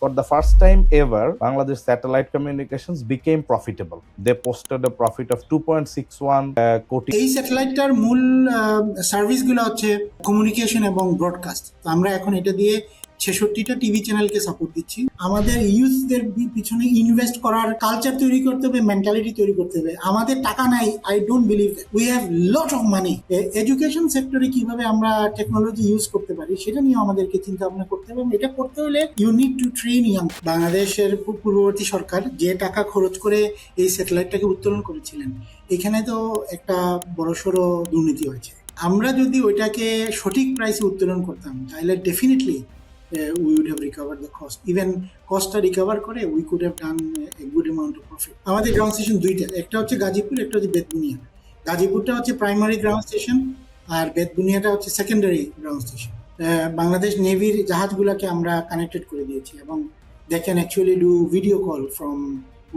For the first time ever, Bangladesh Satellite Communications became profitable. They posted a profit of 2.61 কোটি। এই স্যাটেলাইটটার মূল সার্ভিসগুলো হচ্ছে কমিউনিকেশন এবং ব্রডকাস্ট। তো আমরা এখন এটা দিয়ে 66টা টিভি চ্যানেলকে সাপোর্ট দিচ্ছি। আমাদের ইউথদের পিছনে ইনভেস্ট করার কালচার তৈরি করতে হবে, মেন্টালিটি তৈরি করতে হবে। আমাদের টাকা নাই, I don't believe we have lot of money. Education সেক্টরে কিভাবে আমরা টেকনোলজি ইউজ করতে পারি সেটা নিয়ে আমাদেরকে চিন্তা ভাবনা করতে হবে। এটা করতে হলে you need to train young. বাংলাদেশের পূর্ববর্তী সরকার যে টাকা খরচ করে এই স্যাটেলাইটটাকে উত্তোলন করেছিলেন, এখানে তো একটা বড়সড় দুর্নীতি হয়েছে। আমরা যদি ওইটাকে সঠিক প্রাইসে উত্তোলন করতাম তাহলে definitely we would have recovered the cost. Even কস্টটা রিকভার করে we could have done a good amount of profit. আমাদের গ্রাউন্ড স্টেশন দুইটা, একটা হচ্ছে গাজীপুর, একটা হচ্ছে বেতবুনিয়া। গাজীপুরটা হচ্ছে প্রাইমারি গ্রাউন্ড স্টেশন আর বেতবুনিয়াটা হচ্ছে সেকেন্ডারি গ্রাউন্ড স্টেশন। বাংলাদেশ নেভির জাহাজগুলোকে আমরা কানেক্টেড করে দিয়েছি এবং they can actually do video call from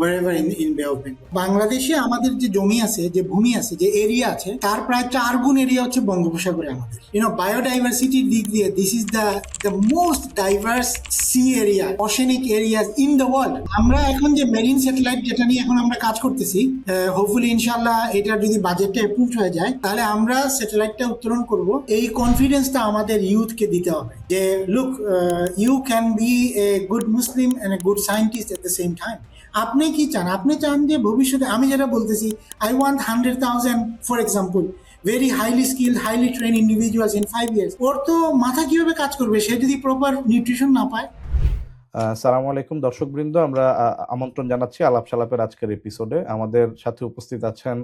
wherever in Bay of Bengal. বাংলাদেশে আমাদের যে জমি আছে, যে ভূমি আছে, যে এরিয়া আছে, তার প্রায় 4 গুণ এরিয়া হচ্ছে বঙ্গোপসাগরে আমাদের। বায়োডাইভার্সিটির দিক দিয়ে this is the most diverse sea area, oceanic area in the world. আমরা এখন যে মেরিন স্যাটেলাইট যেটা নিয়ে এখন আমরা কাজ করতেছি, হোপফুলি ইনশাআল্লাহ এটা যদি বাজেটটা অ্যাপ্রুভড হয়ে যায় তাহলে আমরা স্যাটেলাইটটা উত্তোলন করব। এই কনফিডেন্সটা আমাদের ইউথকে দিতে হবে যে look, you can be a good Muslim and a good scientist at the same time. আপনি কি চান? আপনি চান যে ভবিষ্যতে, আমি যেটা বলতেছি, I want 100,000 for example very highly skilled, highly train individuals in 5 years। ওর তো মাথা কিভাবে কাজ করবে সে যদি প্রপার নিউট্রিশন না পায়? আসসালামু আলাইকুম দর্শকবৃন্দ, আমরা আমন্ত্রণ জানাচ্ছি আলাপ সালাপের আজকের এপিসোডে। আমাদের সাথে উপস্থিত আছেন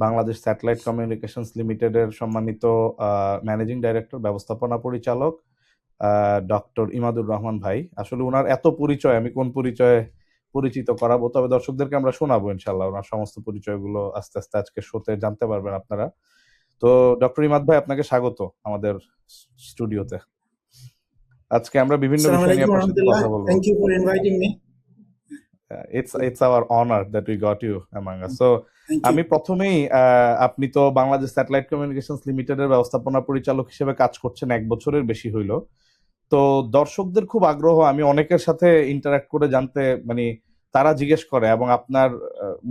বাংলাদেশ স্যাটেলাইট কমিউনিকেশনস লিমিটেডের সম্মানিত ম্যানেজিং ডাইরেক্টর, ব্যবস্থাপনা পরিচালক ডক্টর ইমাদুর রহমান ভাই। আসলে ওনার এত পরিচয়, আমি কোন পরিচয়ে পরিচিত করাবো, তবে দর্শকদেরকে আমরা শোনাবো ইনশাল্লাহ। ওনার সমস্ত পরিচয়গুলো আস্তে আস্তে আজকে শোতে জানতে পারবেন আপনারা। তো ডক্টর ইমাদ ভাই, আপনাকে স্বাগত আমাদের স্টুডিওতে। আজকে আমরা বিভিন্ন বিষয় নিয়ে আপনার সাথে কথা বলবো। Thank you for inviting me. It's our honor that we got you among us. So আমি প্রথমেই, আপনি তো বাংলাদেশ স্যাটেলাইট কমিউনিকেশনস লিমিটেডের ব্যবস্থাপনা পরিচালক হিসেবে কাজ করছেন 1 বছরের বেশি হইল। তো দর্শকদের খুব আগ্রহ, আমি অনেকের সাথে ইন্টারঅ্যাক্ট করে জানতে, মানে তারা জিজ্ঞেস করে, এবং আপনার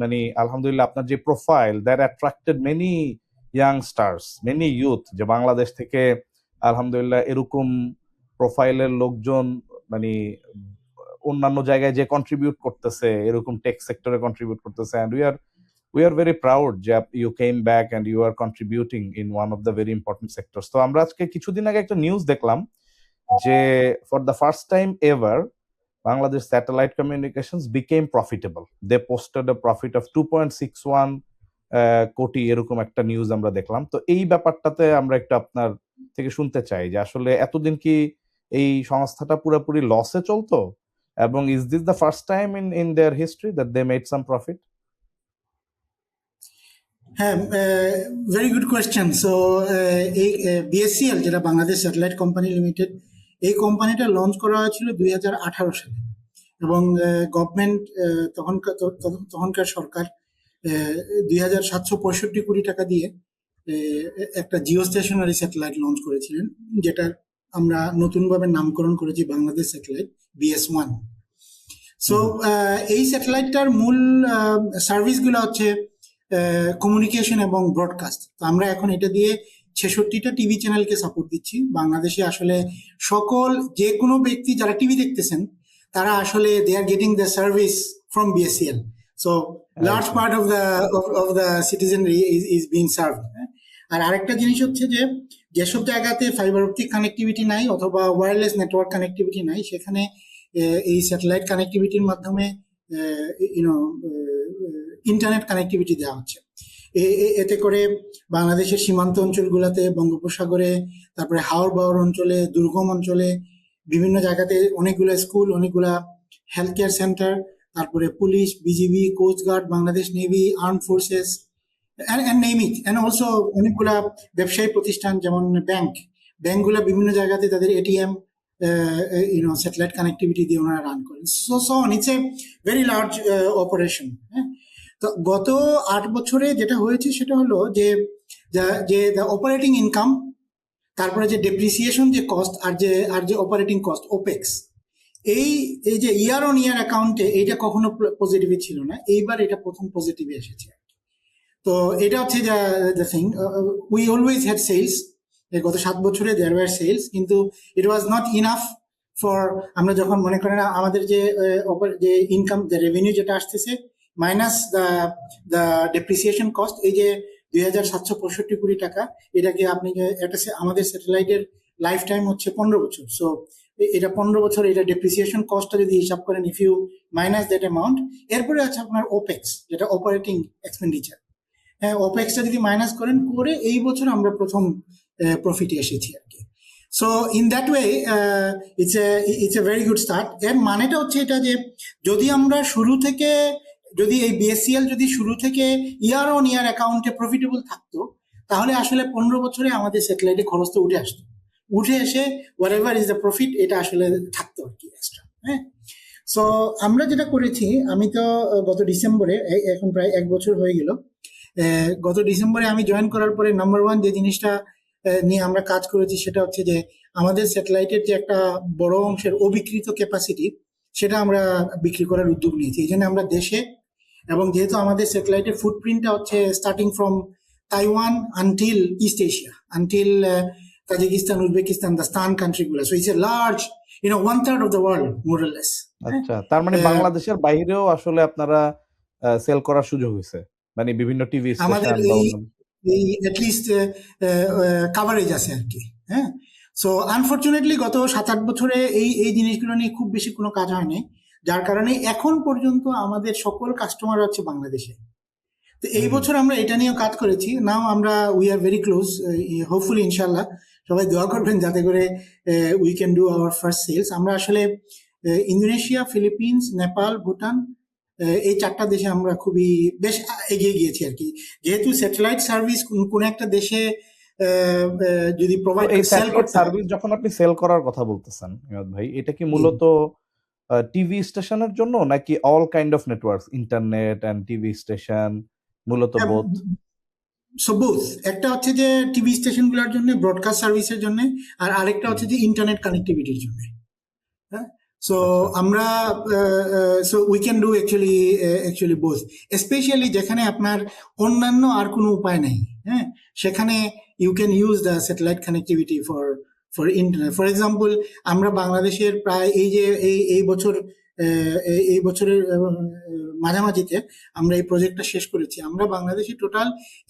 মানে আলহামদুলিল্লাহ আপনার যে profile, that attracted many youngsters, many youth, যে বাংলাদেশ থেকে আলহামদুলিল্লাহ এরকম প্রোফাইলের লোকজন মানে অন্যান্য জায়গায় যে কন্ট্রিবিউট করতেছে, এরকম টেক সেক্টরে কন্ট্রিবিউট করতেছে। And we are very proud যে you came back and you are contributing in one of the very important sectors. তো আমরা আজকে কিছুদিন আগে একটা নিউজ দেখলাম যে for the first time ever Bangladesh Satellite Communications became profitable. They posted a profit of 2.61 কোটি, এরকম একটা নিউজ আমরা দেখলাম। তো এই ব্যাপারটাতে আমরা একটু আপনার থেকে শুনতে চাই যে আসলে এতদিন কি এই সংস্থাটা পুরোপুরি লসে চলতো, এবং is this the first time in their history that they made some profit? হ্যাঁ, ভেরি গুড কোয়েশ্চেন। সো এই বিএসসিএল, যেটা বাংলাদেশ স্যাটেলাইট কোম্পানি লিমিটেড, এই কোম্পানিটা লঞ্চ করা হয়েছিল 2018 সালে এবং গভর্নমেন্ট তখনকার সরকার 2,765 কোটি টাকা দিয়ে একটা জিও স্টেশনারি স্যাটেলাইট লঞ্চ করেছিলেন, যেটা আমরা নতুনভাবে নামকরণ করেছি বাংলাদেশ স্যাটেলাইট BS1। সো এই স্যাটেলাইটটার মূল সার্ভিসগুলো হচ্ছে কমিউনিকেশন এবং ব্রডকাস্ট। তো আমরা এখন এটা দিয়ে 66টা টিভি চ্যানেলকে সাপোর্ট দিচ্ছি। বাংলাদেশে আসলে সকল যে কোনো ব্যক্তি যারা টিভি দেখতেছেন তারা আসলে they are getting the service from BSCL। So large part of the citizenry is being served. আর আরেকটা জিনিস হচ্ছে যে যেসব জায়গাতে ফাইবার অপটিক কানেক্টিভিটি নাই অথবা ওয়্যারলেস নেটওয়ার্ক কানেক্টিভিটি নাই, সেখানে এই স্যাটেলাইট কানেক্টিভিটির মাধ্যমে ইন্টারনেট কানেক্টিভিটি দেওয়া হচ্ছে। এতে করে বাংলাদেশের সীমান্ত অঞ্চলগুলোতে, বঙ্গোপসাগরে, তারপরে হাওর বাওর অঞ্চলে, দুর্গম অঞ্চলে, বিভিন্ন জায়গাতে অনেকগুলো স্কুল, অনেকগুলা হেলথ কেয়ার সেন্টার, তারপরে police, BGB, coast guard, Bangladesh navy, arm forces and name it, and also অনেকগুলা ব্যবসায়ী প্রতিষ্ঠান যেমন ব্যাংকগুলা বিভিন্ন জায়গাতে তাদের এটিএম স্যাটেলাইট কানেক্টিভিটি দিয়ে ওনারা রান করেন। So on, it's a very large operation. হ্যাঁ, তো গত 8 বছরে যেটা হয়েছে সেটা হলো যে অপারেটিং ইনকাম, তারপরে যে ডেপ্রিসিয়েশন, যে কস্ট, আর যে অপারেটিং কস্ট ওপেক্স, এই এই যে ইয়ার অন ইয়ার অ্যাকাউন্টে এইটা কখনো পজিটিভে ছিল না, এইবার এটা প্রথম পজিটিভে এসেছে। তো এটা হচ্ছে the thing, we always had sales, গত 7 বছরে দেয়ার ওয়ার সেলস, কিন্তু it was not enough for, আমরা যখন মনে করেন আমাদের যে ইনকাম, যে রেভিনিউ যেটা আসতেছে মাইনাস দ্য ডেপ্রিসিয়েশন কস্ট, এই যে 2,765 কোটি টাকা, এটাকে আপনি যে আমাদের স্যাটেলাইটের লাইফ টাইম হচ্ছে 15 বছর। সো এটা 15 বছর, এটা ডেপ্রিসিয়েশন কস্টটা যদি হিসাব করেন, if you minus that amount, এরপরে আছে আপনার ওপেক্স, যেটা অপারেটিং এক্সপেন্ডিচার। হ্যাঁ, ওপেক্সটা যদি মাইনাস করে এই বছর আমরা প্রথম প্রফিটে এসেছি আর কি। So in that way it's a very good start. এর মানেটা হচ্ছে এটা যে যদি আমরা শুরু থেকে, যদি এই বিএসসিএল যদি শুরু থেকে ইয়ার অন ইয়ার অ্যাকাউন্টে প্রফিটেবল থাকতো, তাহলে আসলে 15 বছরে আমাদের স্যাটেলাইটে খরচ তো উঠে এসে what ever is the profit, এটা আসলে থাকতো আর কি এক্সট্রা। হ্যাঁ, সো আমরা যেটা করেছি, আমি তো গত ডিসেম্বরে, এখন প্রায় 1 বছর হয়ে গেল, গত ডিসেম্বরে আমি জয়েন করার পরে নাম্বার ওয়ান যে জিনিসটা নিয়ে আমরা কাজ করেছি সেটা হচ্ছে যে আমাদের স্যাটেলাইটের যে একটা বড় অংশের অবিকৃত ক্যাপাসিটি, সেটা আমরা বিক্রি করার উদ্যোগ নিয়েছি। এই জন্য আমরা দেশে, এবং যেহেতু আমাদের স্যাটেলাইটের ফুটপ্রিন্টটা হচ্ছে starting from Taiwan until East Asia, until Tajikistan, Uzbekistan, the stan কান্ট্রিগুলো, so it's a large, 1/3 of the world more or less. আচ্ছা, তার মানে বাংলাদেশের বাইরেও আসলে আপনারা সেল করার সুযোগ হয়েছে, মানে বিভিন্ন টিভি আমাদের স্টেশন বা এই অ্যাটলিস্ট কাভারেজ আছে আর কি। হ্যাঁ, সো আনফরচুনেটলি গত 7-8 বছরে এই জিনিসগুলো নিয়ে খুব বেশি কোনো কাজ হয়নি, যার কারণে এখন পর্যন্ত আমাদের সকল কাস্টমার হচ্ছে বাংলাদেশে। তো এই বছর আমরা এটা নিয়েও কাজ করেছি। নাও আমরা we are very close, hopefully ইনশাল্লাহ সবাই দোয়া করবেন যাতে করে we can do our first sales. আমরা আসলে ইন্দোনেশিয়া, ফিলিপিন্স, নেপাল, ভুটান, এই 4টা দেশে আমরা খুবই বেশ এগিয়ে গিয়েছি আর কি। যেহেতু স্যাটেলাইট সার্ভিস কোন একটা দেশে যদি প্রোভাইড সেল করতে সার্ভিস, যখন আপনি সেল করার কথা বলতেছেন ইমাদ ভাই, এটা কি মূলত টিভি স্টেশনের জন্য নাকি all kind of networks, internet and TV station, মূলত বোথ? সো বোথ, একটা হচ্ছে যে টিভি স্টেশনগুলোর জন্য, ব্রডকাস্ট সার্ভিসের জন্য, আর আরেকটা হচ্ছে যে ইন্টারনেট কানেক্টিভিটির জন্য। হ্যাঁ, সো আমরা so we can do actually both, specially যেখানে আপনার অন্যান্য আর কোনো উপায় নেই। হ্যাঁ, সেখানে you can use the satellite connectivity for internet. For example, আমরা বাংলাদেশের প্রায় এই বছরের মাঝামাঝিতে আমরা এই প্রজেক্টটা শেষ করেছি। আমরা বাংলাদেশে টোটাল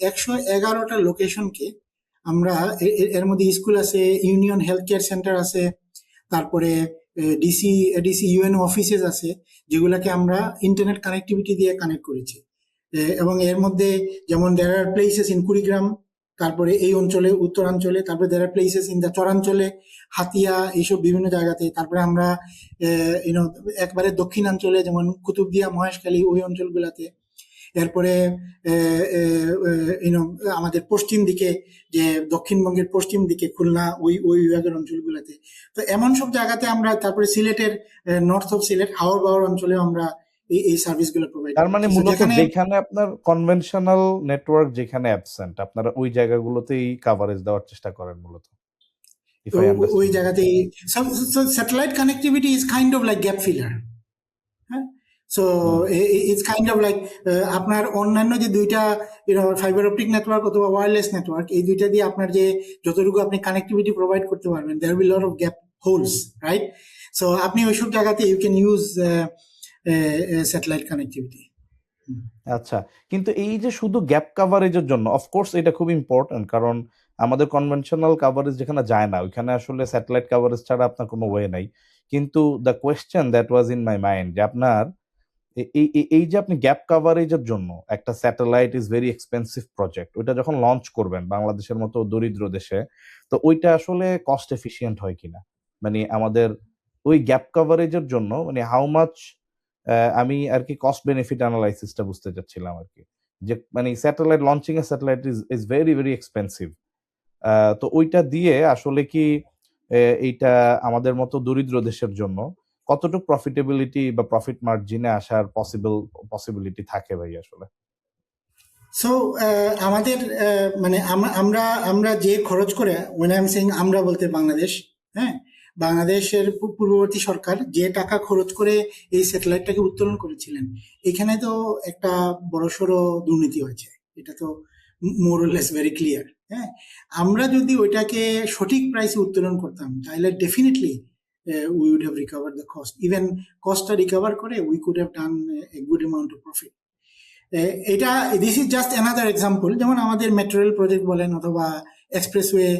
111টা লোকেশনকে আমরা, এর মধ্যে স্কুল আছে, ইউনিয়ন হেলথ কেয়ার সেন্টার আছে, তারপরে ডিসি ইউএনও অফিসেস আছে, যেগুলোকে আমরা ইন্টারনেট কানেক্টিভিটি দিয়ে কানেক্ট করেছি। এবং এর মধ্যে যেমন দেয়ার আর প্লেসেস ইন কুড়িগ্রাম, তারপরে এই অঞ্চলে, উত্তরাঞ্চলে, তারপরে দেয়ার আর প্লেসেস ইন দ্য চরাঞ্চলে, হাতিয়া, এইসব বিভিন্ন জায়গাতে। তারপরে আমরা একবারে দক্ষিণাঞ্চলে, যেমন কুতুবদিয়া, মহেশখালী, ওই অঞ্চলগুলাতে। এরপরে আমাদের পশ্চিম দিকে, যে দক্ষিণবঙ্গের পশ্চিম দিকে খুলনা, ওই বিভাগের অঞ্চলগুলোতে। তো এমন সব জায়গাতে আমরা, তারপরে সিলেটের নর্থ অফ সিলেট, হাওড় বাওড় অঞ্চলে আমরা এই সার্ভিসগুলো প্রোভাইড করি। তার মানে মূলত যেখানে আপনার কনভেনশনাল নেটওয়ার্ক যেখানে অ্যাবসেন্ট, আপনারা ওই জায়গাগুলোতেই কভারেজ দেওয়ার চেষ্টা করেন মূলত, ওই জায়গাতেই। Satellite connectivity is kind of like gap filler. হ্যাঁ, so it's kind of like, আপনার অন্যান্য যে দুইটা ফাইবার অপটিক নেটওয়ার্ক অথবা ওয়্যারলেস নেটওয়ার্ক, এই দুইটা দিয়ে আপনার যে যতটুকু আপনি কানেক্টিভিটি প্রোভাইড করতে পারবেন, there will lot of gap holes, right? So আপনি ওইসব জায়গাতে you can use satellite connectivity. আচ্ছা, কিন্তু এই যে শুধু গ্যাপ কাভারেজের জন্য, অফকোর্স এটা খুব ইম্পর্টেন্ট, কারণ আমাদের কনভেনশনাল কাভারেজ যেখানে যায় না, ওইখানে আসলে স্যাটেলাইট কাভারেজ ছাড়া আপনার কোনো ওয়ে নাই। কিন্তু the question that was in my mind, যে আপনার এই যে আপনি গ্যাপ কাভারেজের জন্য, একটা satellite is very expensive project, ওইটা যখন লঞ্চ করবেন বাংলাদেশের মতো দরিদ্র দেশে, তো ওইটা আসলে কস্ট এফিশিয়েন্ট হয় কিনা, মানে আমাদের ওই গ্যাপ কাভারেজের জন্য, মানে হাউ মাচ, আমি আর কি কস্ট বেনিফিট অ্যানালাইসিসটা বুঝতে চাচ্ছিলাম আর কি, যে মানে satellite launching A satellite is very very expensive. তো ওইটা দিয়ে আসলে কি এইটা আমাদের মতো দরিদ্র দেশের জন্য কতটুকু প্রফিটেবিলিটি বা প্রফিট মার্জিনে আসার পসিবিলিটি থাকে ভাই আসলে? সো আমাদের মানে আমরা যে খরচ করে, when I'm saying আমরা বলতে বাংলাদেশ, হ্যাঁ, বাংলাদেশের পূর্ববর্তী সরকার যে টাকা খরচ করে এই স্যাটেলাইটটাকে উত্তোলন করেছিলেন, এখানে তো একটা বড়সড় দুর্নীতি হয়েছে, এটা তো মোর অর লেস ভেরি ক্লিয়ার। হ্যাঁ, আমরা যদি ওইটাকে সঠিক প্রাইসে উত্তোলন করতাম তাহলে definitely we would have recovered the cost. Even cost recover করে we could have done a good amount of profit. এটা this is just another example. যেমন আমাদের মেট্রো রেল প্রজেক্ট বলেন অথবা এক্সপ্রেসওয়ে,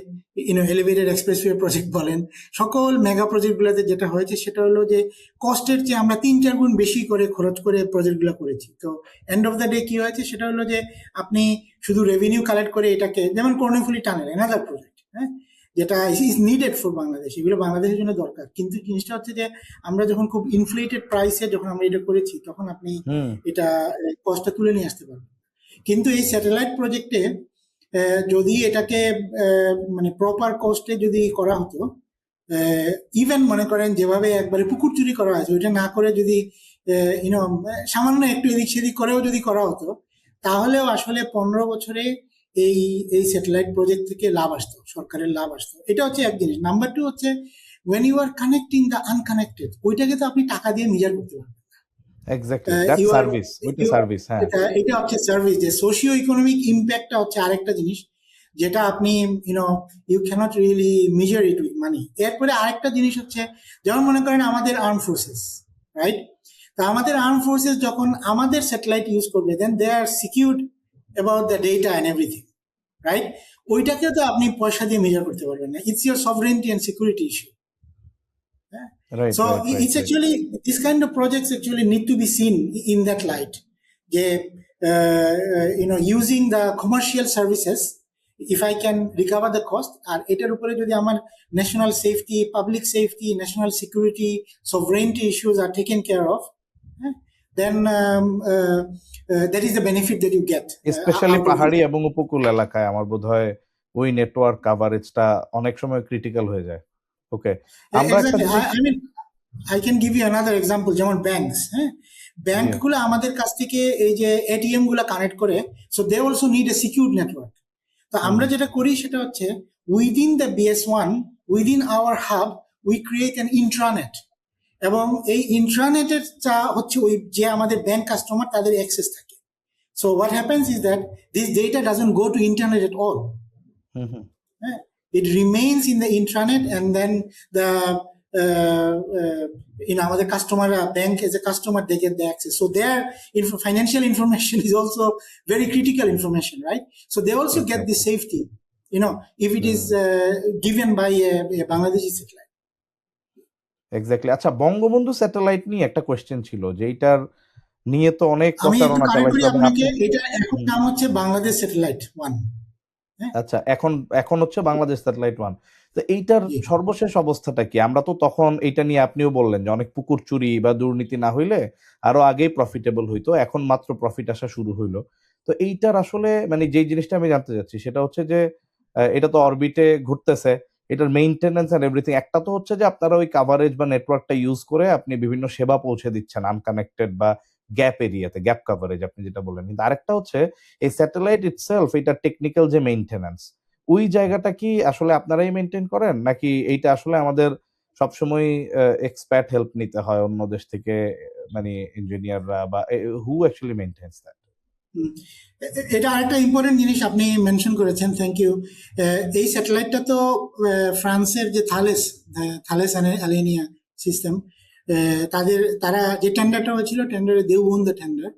এলিভেটেড এক্সপ্রেসওয়ে প্রজেক্ট বলেন, সকল mega প্রজেক্টগুলোতে যেটা হয়েছে সেটা হলো যে কস্টের চেয়ে আমরা 3-4 গুণ বেশি করে খরচ করে প্রজেক্টগুলো করেছি। তো এন্ড অফ দ্য ডে কি হয়েছে সেটা হলো যে আপনি শুধু রেভিনিউ কালেক্ট করে এটাকে, যেমন কর্ণফুলী টানেল অ্যানাদার প্রজেক্ট, হ্যাঁ, যেটা ইজ নিডেড ফর বাংলাদেশ, এগুলো বাংলাদেশের জন্য দরকার। কিন্তু জিনিসটা হচ্ছে যে আমরা যখন খুব ইনফ্লেটেড প্রাইসে যখন আমরা এটা করেছি তখন আপনি এটা কস্টটা তুলে নিয়ে আসতে পারবেন। কিন্তু এই স্যাটেলাইট প্রজেক্টে যদি এটাকে মানে প্রপার কস্টে যদি করা হতো, ইভেন মনে করেন যেভাবে একবারে পুকুর চুরি করা হয়েছে ওইটা না করে যদি সামান্য একটু এদিক সেদিক করেও যদি করা হতো, তাহলেও আসলে 15 বছরে এই স্যাটেলাইট প্রজেক্ট থেকে লাভ আসতো, সরকারের লাভ আসতো। এটা হচ্ছে এক জিনিস। নাম্বার 2 হচ্ছে when you are connecting the unconnected, ওইটাকে তো আপনি টাকা দিয়ে মেজার করতে পারবেন। এক্স্যাক্টলি, দ্যাটস সার্ভিস, ওইটা সার্ভিস। হ্যাঁ, এটা হচ্ছে সার্ভিস। যে সোশিও ইকোনমিক ইম্প্যাক্টটা হচ্ছে আরেকটা জিনিস যেটা আপনি you can't really measure it with money. এরপরে আরেকটা জিনিস হচ্ছে, যেমন মনে করেন আমাদের আর্ম ফোর্সেস, রাইট? তা আমাদের আর্ম ফোর্সেস যখন আমাদের স্যাটেলাইট ইউজ করবে, then they are secured about the data and everything, right? ওইটাকেও তো আপনি পয়সা দিয়ে মেজার করতে পারবেন না। It's your sovereignty and security issue. Right, so right, it's right. actually, this kind of projects actually need to be seen in that light. Using the commercial services, if I can recover the cost, আর এটার উপরে যদি আমার national safety, public safety, national security, sovereignty issues are taken care of, then that is the benefit that you get. Specially পাহাড়ি এবং উপকূল এলাকায় আমার বোধহয় ওই নেটওয়ার্ক কাভারেজটা অনেক সময় ক্রিটিক্যাল হয়ে যায়। ওকে, আমরা I can give you another example, যেমন ব্যাংকস, হ্যাঁ, ব্যাংকগুলো আমাদের কাছ থেকে এই যে এটিএম গুলা কানেক্ট করে, so they also need a secured network. তো আমরা যেটা করি সেটা হচ্ছে within the BS1, within our hub, we create an intranet, এবং এই ইন্ট্রানেটের হচ্ছে ওই যে আমাদের ব্যাংক কাস্টমার তাদের অ্যাক্সেস থাকে। So what happens is that this data doesn't go to internet at all. It remains in the intranet, and then the our customer bank as a customer, they get the access. So their financial information is also very critical information, right? So they also get the safety, if it is given by a Bangladeshi satellite. Exactly. আচ্ছা, Bangabandhu satellite নিয়ে একটা question ছিল যে এটার নিয়ে তো অনেক প্রচারণা চালাইছে। এটা এখন নাম হচ্ছে বাংলাদেশ স্যাটেলাইট 1। আচ্ছা, এখন হচ্ছে বাংলাদেশ স্যাটেলাইট 1। তো এইটার সর্বশেষ অবস্থাটা কি? আমরা তো তখন এইটা নিয়ে আপনিও বললেন যে অনেক পুকুর চুরি বা দুর্নীতি না হইলে আরো আগেই প্রফিটেবল হইতো, এখন মাত্র প্রফিট আসা শুরু হইলো। তো এইটার আসলে মানে যেই জিনিসটা আমি জানতে চাচ্ছি সেটা হচ্ছে যে এটা তো অরবিটে ঘুরতেছে, এটার মেইনটেনেন্স এন্ড এভরিথিং। একটা তো হচ্ছে যে আপনারা ওই কাভারেজ বা নেটওয়ার্কটা ইউজ করে আপনি বিভিন্ন সেবা পৌঁছে দিচ্ছেন আনকানেক্টেড বা গ্যাপ এরিয়াতে, গ্যাপ কাভারেজ আপনি যেটা বললেন। কিন্তু আরেকটা হচ্ছে এই স্যাটেলাইট ইটসেলফ, এটা টেকনিক্যাল যে মেইনটেনেন্স, ওই জায়গাটা কি আসলে আপনারাই মেইনটেইন করেন, নাকি এইটা আসলে আমাদের সবসময় এক্সপার্ট হেল্প নিতে হয় অন্য দেশ থেকে, মানে ইঞ্জিনিয়াররা, বা হু অ্যাকচুয়ালি মেইনটেইনস দ্যাট? এটা আরেকটা ইম্পর্টেন্ট জিনিস আপনি মেনশন করেছেন, থ্যাংক ইউ। এই স্যাটেলাইটটা তো ফ্রান্সের যে থালেস অ্যালেনিয়া সিস্টেম, তারা যে টেন্ডারটা হয়েছিল, টেন্ডারে they own the tender,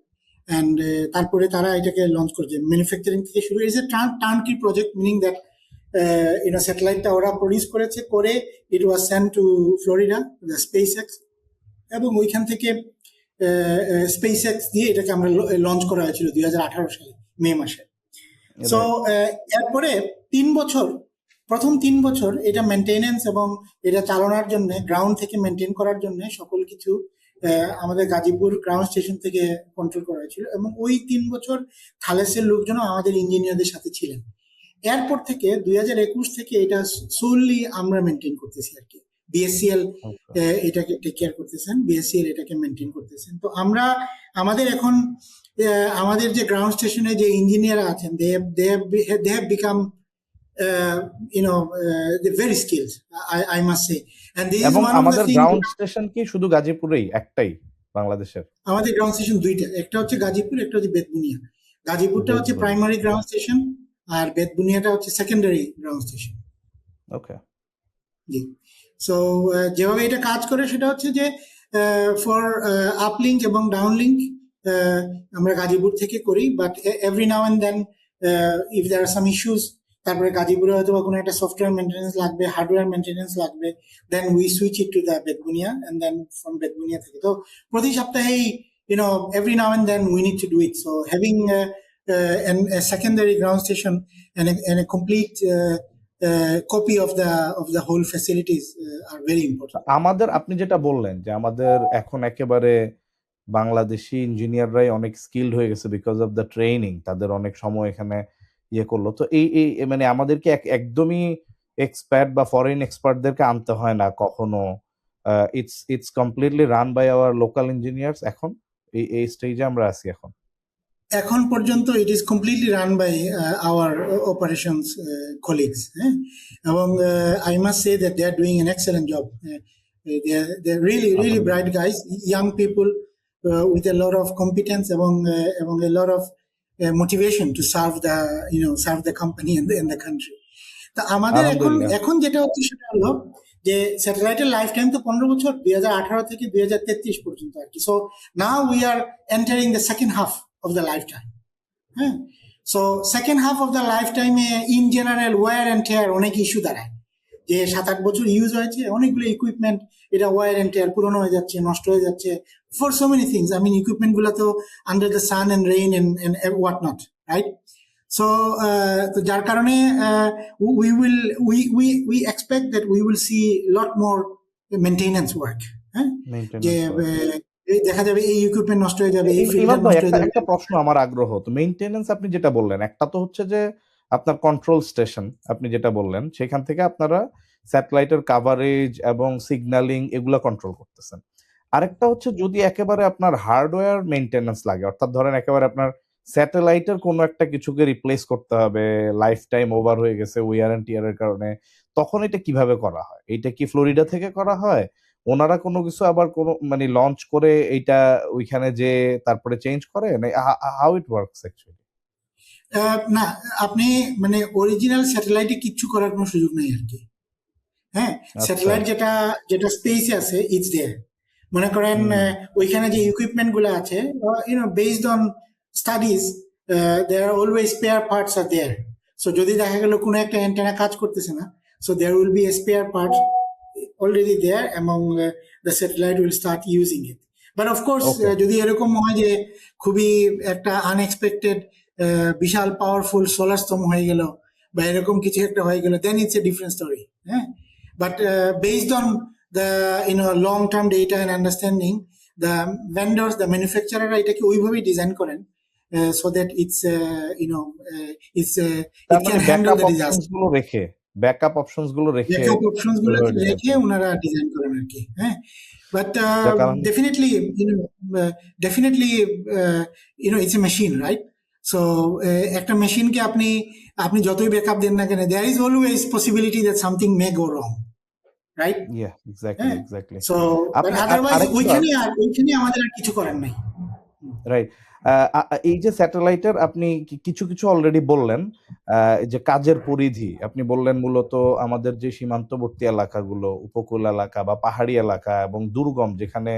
and তারপরে তারা এটাকে লঞ্চ করেছে ম্যানুফ্যাকচারিং থেকে শুরু। It's a turnkey project, meaning that স্যাটেলাইটটা ওরা প্রডিউস করেছে, করে it was sent to Florida, the SpaceX, এবং ওইখান থেকে SpaceX দিয়ে এটাকে আমরা লঞ্চ করা হয়েছিল 2018 সালে মে মাসে। সো এরপরে 3 বছর, প্রথম 3 বছর এটা মেনটেনেন্স এবং এটা চালানোর জন্য, গ্রাউন্ড থেকে মেনটেন করার জন্য সকল কিছু আমাদের গাজীপুর গ্রাউন্ড স্টেশন থেকে কন্ট্রোল করা হয়েছিল, এবং ওই 3 বছর থালেসের লোকজন আমাদের ইঞ্জিনিয়ারদের সাথে ছিলেন। এরপর থেকে 2021 থেকে এটা সোললি আমরা মেনটেন করতেছি আর কি। BSCL এটাকে টেক কেয়ার করতেছেন, BSCL এটাকে মেনটেন করতেছেন। তো আমরা আমাদের এখন আমাদের যে গ্রাউন্ড স্টেশনে যে ইঞ্জিনিয়ার আছেন, they have become very skilled, I must say. and this is এবং one of the আমাদের things. গ্রাউন্ড স্টেশন কি শুধু গাজীপুরেই একটাই বাংলাদেশের? আমাদের গ্রাউন্ড স্টেশন দুইটা, একটা হচ্ছে গাজীপুর, একটা হচ্ছে বেতবুনিয়া। গাজীপুরটা হচ্ছে বেতবুনিয়া। প্রাইমারি গ্রাউন্ড স্টেশন আর বেতবুনিয়াটা হচ্ছে সেকেন্ডারি গ্রাউন্ড স্টেশন। ওকে। জি। সো যেভাবে এটা কাজ করে সেটা হচ্ছে যে ফর আপলিঙ্ক এবং ডাউনলিঙ্ক আমরা গাজীপুর থেকে করি, but every now and then if there are some issues, তারপরে গাজীপুরে হয়তো বা কোনো একটা সফটওয়্যার মেনটেন্যান্স লাগবে, হার্ডওয়্যার মেনটেন্যান্স লাগবে, then we switch it to the Betbunia and then from Betbunia থেকে। তো প্রতি সপ্তাহেই every now and then we need to do it. So having a secondary ground station and a complete copy of the whole facilities are very important. আমাদের আপনি যেটা বললেন যে আমাদের এখন একেবারে বাংলাদেশি ইঞ্জিনিয়াররাই অনেক স্কিলড হয়ে গেছে বিকজ অফ দ্য ট্রেনিং, তাদের অনেক সময় এখানে ইয়ে করলো। তো এই মানে আমাদেরকে একদমই এক্সপার্ট বা ফরেন এক্সপার্টদেরকে আনতে হয় না কখনো, it's completely run by our local engineers. এখন এই স্টেজে আমরা আছি এখন পর্যন্ত it is completely run by our operations colleagues, এবং I must say that they are doing an excellent job. they are really bright guys, young people with a lot of competence এবং a lot of motivation to serve the company and the country. তা আমাদের এখন যেটা হচ্ছে সেটা হলো যে স্যাটেলাইটের লাইফ টাইম তো 15 বছর, 2018 থেকে 2033 পর্যন্ত আর কি। So now we are entering the second half of the lifetime. So second half of the lifetime in general wear and tear অনেক ইস্যু দাঁড়ায়, যে 7-8 বছর ইউজ হয়েছে অনেকগুলো ইকুইপমেন্ট, এটা ওয়ার এন্ড টেয়ার, পুরনো হয়ে যাচ্ছে, নষ্ট হয়ে যাচ্ছে, for so many things. I mean equipment গুলো তো under the sun and rain and what not, right? So যার কারণে we expect that we will see lot more maintenance work. যে দেখা যাবে এই ইকুইপমেন্ট নষ্ট হয়ে যাবে, এই ফিল্টার নষ্ট হয়ে যাবে। একটা প্রশ্ন আমার আগ্রহ, তো মেইনটেনেন্স আপনি যেটা বললেন, একটা তো হচ্ছে যে আপনার কন্ট্রোল স্টেশন আপনি যেটা বললেন, সেখান থেকে আপনারা স্যাটেলাইটের কাভারেজ এবং সিগন্যালিং এগুলা কন্ট্রোল করতেছেন। আরেকটা হচ্ছে যদি একেবারে আপনার হার্ডওয়্যার মেইনটেনেন্স লাগে, অর্থাৎ ধরেন একেবারে আপনার স্যাটেলাইটের কোনো একটা কিছুকে রিপ্লেস করতে হবে, লাইফ টাইম ওভার হয়ে গেছে ওয়ার এন্ড টিয়ারের কারণে, তখন এটা কিভাবে করা হয়? এটা কি ফ্লোরিডা থেকে করা হয়? ওনারা কোনো কিছু আবার কোনো মানে লঞ্চ করে এইটা ওইখানে যে তারপরে চেঞ্জ করে, হাউ ইট ওয়ার্কস অ্যাকচুয়ালি? না, আপনি মানে অরিজিনাল স্যাটেলাইটে কিচ্ছু করার কোনো সুযোগ নেই আর কি। স্যাটেলাইট যেটা স্পেসে আছে ইটস দেয়ার। মনে করেন ওইখানে যে ইকুইপমেন্ট গুলো আছে, based on studies, there are always spare parts are there. So যদি দেখা গেল কোনো একটা অ্যান্টেনা কাজ করতেছে না, so there will be a spare part already there among the satellite will start using it. But of course, যদি এরকম হয় যে খুবই একটা আনএক্সপেক্টেড বিশাল পাওয়ারফুল সোলার স্টর্ম হয়ে গেল বা এরকম কিছু একটা হয়ে গেল, then it's a different story. But based on the long term data and understanding, the vendors, the manufacturer এটাকে ওইভাবেই ডিজাইন করেন so that it can handle the disaster. Backup options গুলো রেখে ওনারা ডিজাইন করেন আর কি। But definitely it's a machine, right? So একটা মেশিনকে আপনি যতই ব্যাকআপ দেন না কেন, there is always possibility that something may go wrong, right? Yeah, exactly. So otherwise ওইখানে আমাদের আর কিছু করার নাই, রাইট? এই যে স্যাটেলাইটের আপনি কিছু অলরেডি বললেন, যে কাজের পরিধি আপনি বললেন মূলত আমাদের যে সীমান্তবর্তী এলাকাগুলো, উপকূল এলাকা বা পাহাড়ি এলাকা এবং দুর্গম, যেখানে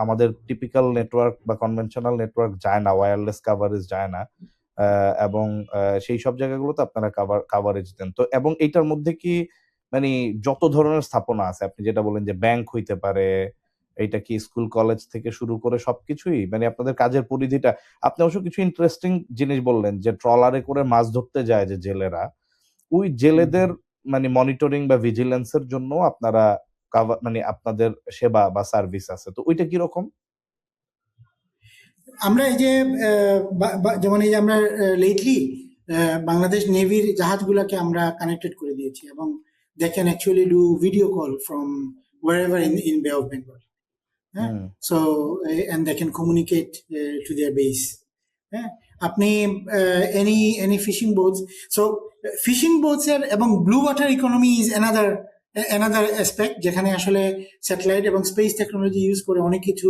আমাদের টিপিক্যাল নেটওয়ার্ক বা কনভেনশনাল নেটওয়ার্ক যায় না, ওয়্যারলেস কাভারেজ যায় না, এবং সেই সব জায়গাগুলোতে আপনারা কাভারেজ দেন। তো এবং এইটার মধ্যে কি মানে যত ধরনের স্থাপনা আছে, আপনি যেটা বলেন যে ব্যাংক হইতে পারে, এইটা কি স্কুল কলেজ থেকে শুরু করে সবকিছুই, মানে আপনাদের কাজের পরিধিটা। আপনি অবশ্য কিছু ইন্টারেস্টিং জিনিস বললেন যে ট্রলারে করে মাছ ধরতে যায় যে জেলেরা, ওই জেলেদের মানে মনিটরিং বা ভিজিলেন্সের জন্য আপনারা মানে আপনাদের সেবা বা সার্ভিস আছে, তো ওইটা কিরকম? আমরা এই যে যেমন এই যে আমরা লেটলি বাংলাদেশ নেভির জাহাজগুলোকে আমরা কানেক্টেড করে দিয়েছি এবং they can actually do video call from wherever in Bay of Bengal. So and they can communicate to their base. আপনি any fishing boats, so fishing boats এবং blue water economy is another another aspect যেখানে আসলে satellite এবং space technology use করে অনেক কিছু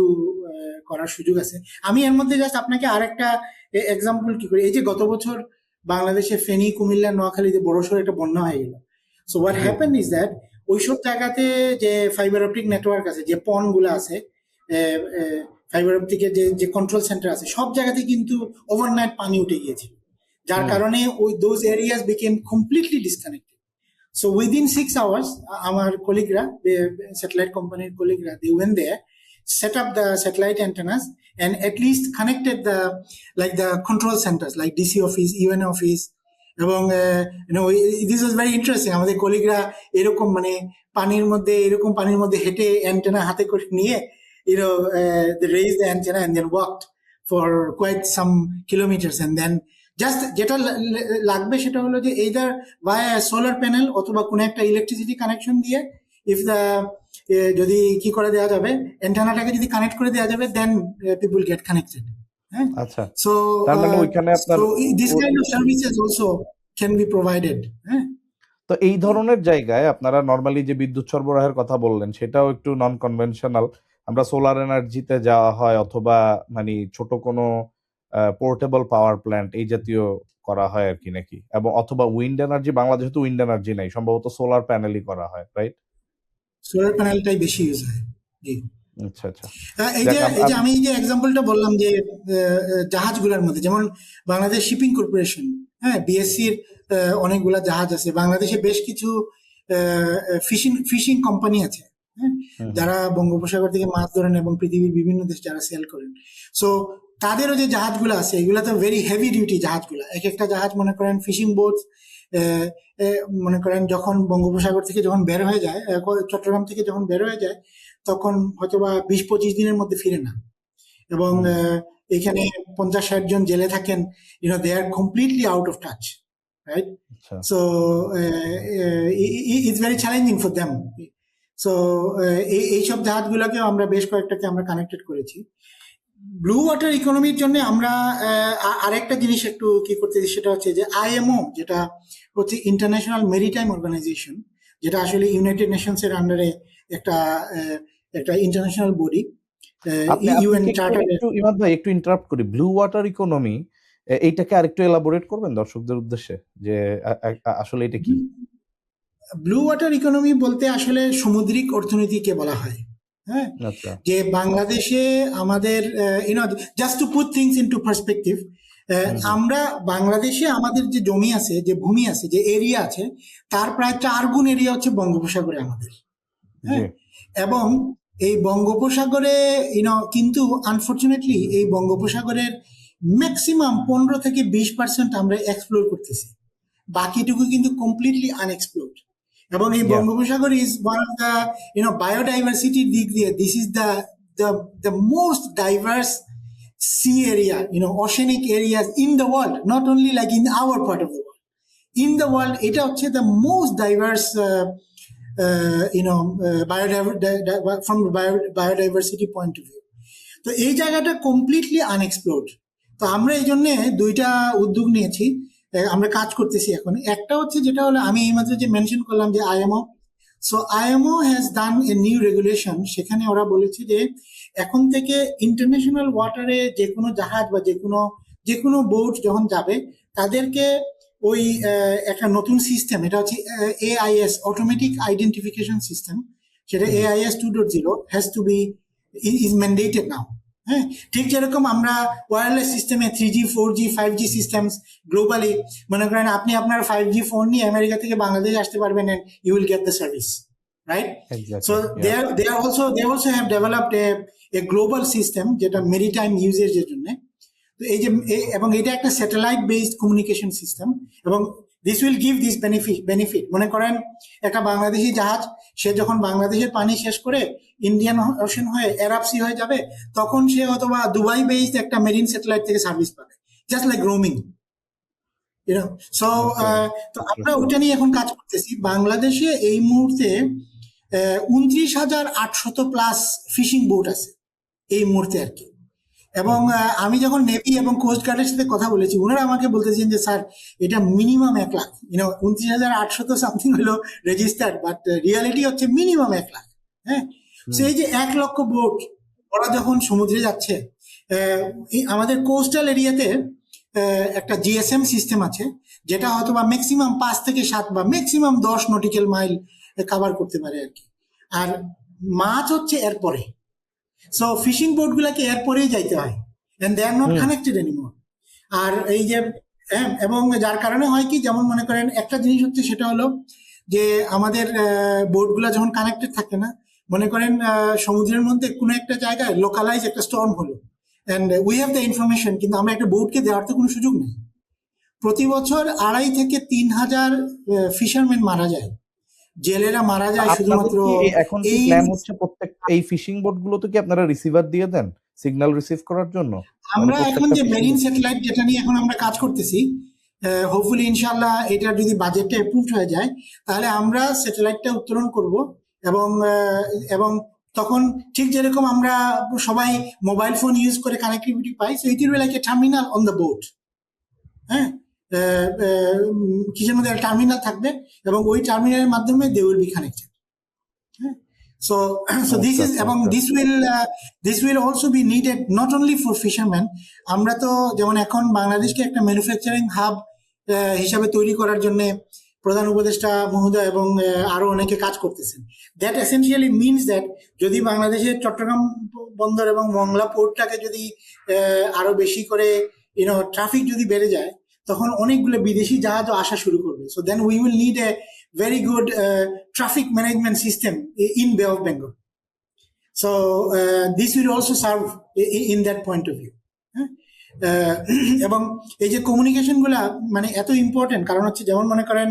করার সুযোগ আছে। আমি এর মধ্যে জাস্ট আপনাকে আরেকটা এক্সাম্পল কি করি, এই যে গত বছর বাংলাদেশে ফেনী, কুমিল্লা, নোয়াখালীতে বড়সড় একটা বন্যা হয়ে গেল। So what happen is that ওইসব জায়গাতে যে ফাইবার অপটিক নেটওয়ার্ক আছে, যে পন গুলো আছে, ফাইবার অপটিকের যে কন্ট্রোল সেন্টার আছে, সব জায়গাতে কিন্তু ওভারনাইট পানি উঠে গিয়েছিল, যার কারণে ওই those areas became completely disconnected. So within 6 hours, our colleagues, satellite company colleagues, they went there, set up the satellite antennas, and at least connected the control centers like DC office, UN office. এবং this was very interesting. আমাদের কলিগরা এরকম মানে পানির মধ্যে হেঁটে antenna হাতে করে নিয়ে they raised the antenna and then walked for quite some kilometers, and then just যেটা লাগবে সেটা হলো যে either via সোলার প্যানেল অথবা কোনো একটা ইলেকট্রিসিটি কানেকশন দিয়ে যদি কি করে দেওয়া যাবে, অ্যান্টেনাটাকে যদি কানেক্ট করে দেওয়া যাবে, দেন পিপল গেট কানেক্টেড। হ্যাঁ, আচ্ছা, সো তার মানে ওইখানে আপনার this kind of services also can be provided. হ্যাঁ, তো এই ধরনের জায়গায় আপনারা নর্মালি যে বিদ্যুৎ সরবরাহের কথা বললেন সেটাও একটু নন কনভেনশনাল। আমরা সোলার এনার্জিতে যাওয়া হয় অথবা মানে ছোট কোনো পোর্টেবল পাওয়ার প্ল্যান্ট এই জাতীয় করা হয় আর কি নাকি, এবং অথবা উইন্ড এনার্জি, বাংলাদেশে তো উইন্ড এনার্জি নাই, সম্ভবত সোলার প্যানেলই করা হয়, রাইট? সোলার প্যানেলটাই বেশি ইউজ হয়। জি, আচ্ছা আচ্ছা। এই যে আমি যে এক্সাম্পলটা বললাম যে জাহাজগুলোর মধ্যে, যেমন বাংলাদেশ শিপিং কর্পোরেশন, হ্যাঁ, বিএসসির অনেকগুলা জাহাজ আছে বাংলাদেশে, বেশ কিছু ফিশিং কোম্পানি আছে, হ্যাঁ, যারা বঙ্গোপসাগর থেকে মাছ ধরেন এবং পৃথিবীর বিভিন্ন দেশ যারা সেল করেন। সো তাদেরও যে জাহাজগুলো আছে এগুলা তো ভেরি হেভি ডিউটি জাহাজগুলা। এক একটা জাহাজ মনে করেন ফিশিং বোট, মনে করেন যখন বঙ্গোপসাগর থেকে যখন বের হয়ে যায়, চট্টগ্রাম থেকে যখন বের হয়ে যায়, তখন হয়তোবা 20-25 দিনের মধ্যে ফিরে না, এবং এখানে 50-60 জন জেলে থাকেন, they are completely out of touch, right? So it's very challenging for them. So এইসব জাহাজগুলোকে আমরা বেশ কয়েকটাকে আমরা কানেক্টেড করেছি। ব্লু ওয়াটার ইকোনমির জন্য আমরা আরেকটা জিনিস একটু কি করতেছি, সেটা হচ্ছে যে আইএমও, যেটা হচ্ছে ইন্টারন্যাশনাল মেরিটাইম অর্গানাইজেশন, যেটা আসলে ইউনাইটেড নেশনস এর আন্ডারে একটা international body. UN charter. Imad ভাই একটু ইন্টারাপ্ট করি, ব্লু ওয়াটার ইকোনমি এইটাকে আরেকটু এলাবোরেট করবেন দর্শকদের উদ্দেশ্যে, যে আসলে এটা কি? ব্লু ওয়াটার ইকোনমি বলতে আসলে সামুদ্রিক অর্থনীতিকে বলা হয়। হ্যাঁ, যে বাংলাদেশে আমাদের just to put things into perspective, আমরা বাংলাদেশে আমাদের যে জমি আছে, যে ভূমি আছে, যে এরিয়া আছে, তার প্রায় 4 গুণ এরিয়া হচ্ছে বঙ্গোপসাগরে আমাদের। হ্যাঁ, এবং এই বঙ্গোপসাগরে কিন্তু আনফরচুনেটলি এই বঙ্গোপসাগরের ম্যাক্সিমাম 15-20% আমরা এক্সপ্লোর করতেছি, বাকিটুকু কিন্তু কমপ্লিটলি আনএক্সপ্লোরড। এবং এই বঙ্গোপসাগর ইজ ওয়ান অফ দ্য বায়োডাইভার্সিটির দিক দিয়ে this is the most diverse sea area, oceanic areas in the world, not only like in our part of the world, in the world এটা হচ্ছে the most diverse from biodiversity point of view. তো এই জায়গাটা completely আনএক্সপ্লোরড। তো আমরা এই জন্য 2টা উদ্যোগ নিয়েছি, আমরা কাজ করতেছি এখন। একটা হচ্ছে যেটা হলো আমি এইমাত্র যে মেনশন করলাম যে IMO. So IMO has done a new regulation, সেখানে ওরা বলেছে যে এখন থেকে ইন্টারন্যাশনাল ওয়াটারে যে কোনো জাহাজ বা যে কোনো বোট যখন যাবে, তাদেরকে ওই একটা নতুন সিস্টেম, এটা হচ্ছে AIS, অটোমেটিক আইডেন্টিফিকেশন সিস্টেম, সেটা AIS 2.0 has to be is mandated now. হ্যাঁ, ঠিক যেরকম আমরা ওয়্যারলেস সিস্টেমে 3G 4G 5G systems globally, মনে করেন আপনি আপনার 5G ফোন নিয়ে আমেরিকা থেকে বাংলাদেশ আসতে পারবেন, and you will get the service, right? Exactly. So they also have developed a global system যেটা মেরিটাইম ইউজেজের জন্য। তো এই যে এবং এটা একটা স্যাটেলাইট বেসড কমিউনিকেশন সিস্টেম, এবং this will give this benefit. মনে করেন একটা বাংলাদেশি জাহাজ, সে যখন বাংলাদেশের পানি শেষ করে ইন্ডিয়ান ওশান হয়ে আরব সি হয়ে যাবে, তখন সে অথবা দুবাই বেসড একটা মেরিন স্যাটেলাইট থেকে সার্ভিস পাবে, জাস্ট লাইক রোমিং। সো তো আমরা ওটা নিয়ে এখন কাজ করতেছি। বাংলাদেশে এই মুহূর্তে 29,800+ ফিশিং বোট আছে এই মুহূর্তে আর কি, এবং আমি যখন নেভি এবং কোস্ট গার্ডের সাথে কথা বলেছি, ওনারা আমাকে বলতেছেন যে স্যার এটা মিনিমাম 1 লাখ, 29,800 তো সামথিং হলো রেজিস্টার্ড, বাট রিয়ালিটি হচ্ছে মিনিমাম 1 লাখ। হ্যাঁ, সেই যে 1 লক্ষ বোট ওরা যখন সমুদ্রে যাচ্ছে, আমাদের কোস্টাল এরিয়াতে একটা জিএসএম সিস্টেম আছে, যেটা হয়তো বা ম্যাক্সিমাম 5 থেকে 7 বা ম্যাক্সিমাম 10 নটিক্যাল মাইল কভার করতে পারে আর কি। আর মাছ হচ্ছে এরপরে, সো ফিশিং বোট গুলাকে এরপরেই যাইতে হয়, and they are not connected anymore. আর এই যে এবং যার কারণে হয় কি, যেমন মনে করেন একটা জিনিস হচ্ছে সেটা হলো যে আমাদের বোটগুলা যখন কানেক্টেড থাকে না, মনে করেন সমুদ্রের মধ্যে কোনো একটা জায়গায় লোকালাইজ একটা স্টর্ম হলো, and we have the information, কিন্তু আমরা একটা বোটকে দেওয়ার তো কোনো সুযোগ নেই। প্রতি বছর 2,500 থেকে 3,000 ফিশারম্যান মারা যায়, জেলেরা মারা যায় আপনাদের শুধুমাত্র কি এখন কি এই। প্ল্যান হচ্ছে প্রত্যেক এই ফিশিং বোট গুলোতে কি আপনারা রিসিভার দিয়ে দেন সিগন্যাল রিসিভ করার জন্য? মানে আমরা এখন প্রত্যেকটা যে ফিশিং মেরিন স্যাটেলাইট যেটা নিয়ে এখন আমরা কাজ করতেছি, হোপফুলি ইনশাআল্লাহ এটা যদি বাজেটটা অ্যাপ্রুভড হয়ে যায়, তাহলে আমরা স্যাটেলাইটটা উত্তোলন করব। এবং এবং তখন ঠিক যেরকম আমরা সবাই মোবাইল ফোন ইউজ করে কানেক্টিভিটি পাই, so it will be like a terminal on the boat. হ্যাঁ, কিসের মধ্যে টার্মিনাল থাকবে এবং ওই টার্মিনালের মাধ্যমে they will be connected. So, so this আচ্ছা is, আচ্ছা এবং আচ্ছা। this will also be needed not only for fishermen. আমরা তো যেমন এখন বাংলাদেশকে একটা ম্যানুফ্যাকচারিং হাব হিসাবে তৈরি করার জন্য প্রধান উপদেষ্টা মহোদয় এবং আরো অনেকে কাজ করতেছেন। দ্যাট এসেনশিয়ালি মিনস দ্যাট যদি বাংলাদেশের চট্টগ্রাম বন্দর এবং মংলা পোর্টটাকে যদি আরো বেশি করে ট্রাফিক যদি বেড়ে যায়, তখন অনেকগুলো বিদেশি জাহাজও আসা শুরু করবে। So then we will need a very good traffic management system in Bay of Bengal. So this will also serve in that point of view. এবং এই যে কমিউনিকেশন গুলা মানে এত ইম্পর্টেন্ট, কারণ হচ্ছে যেমন মনে করেন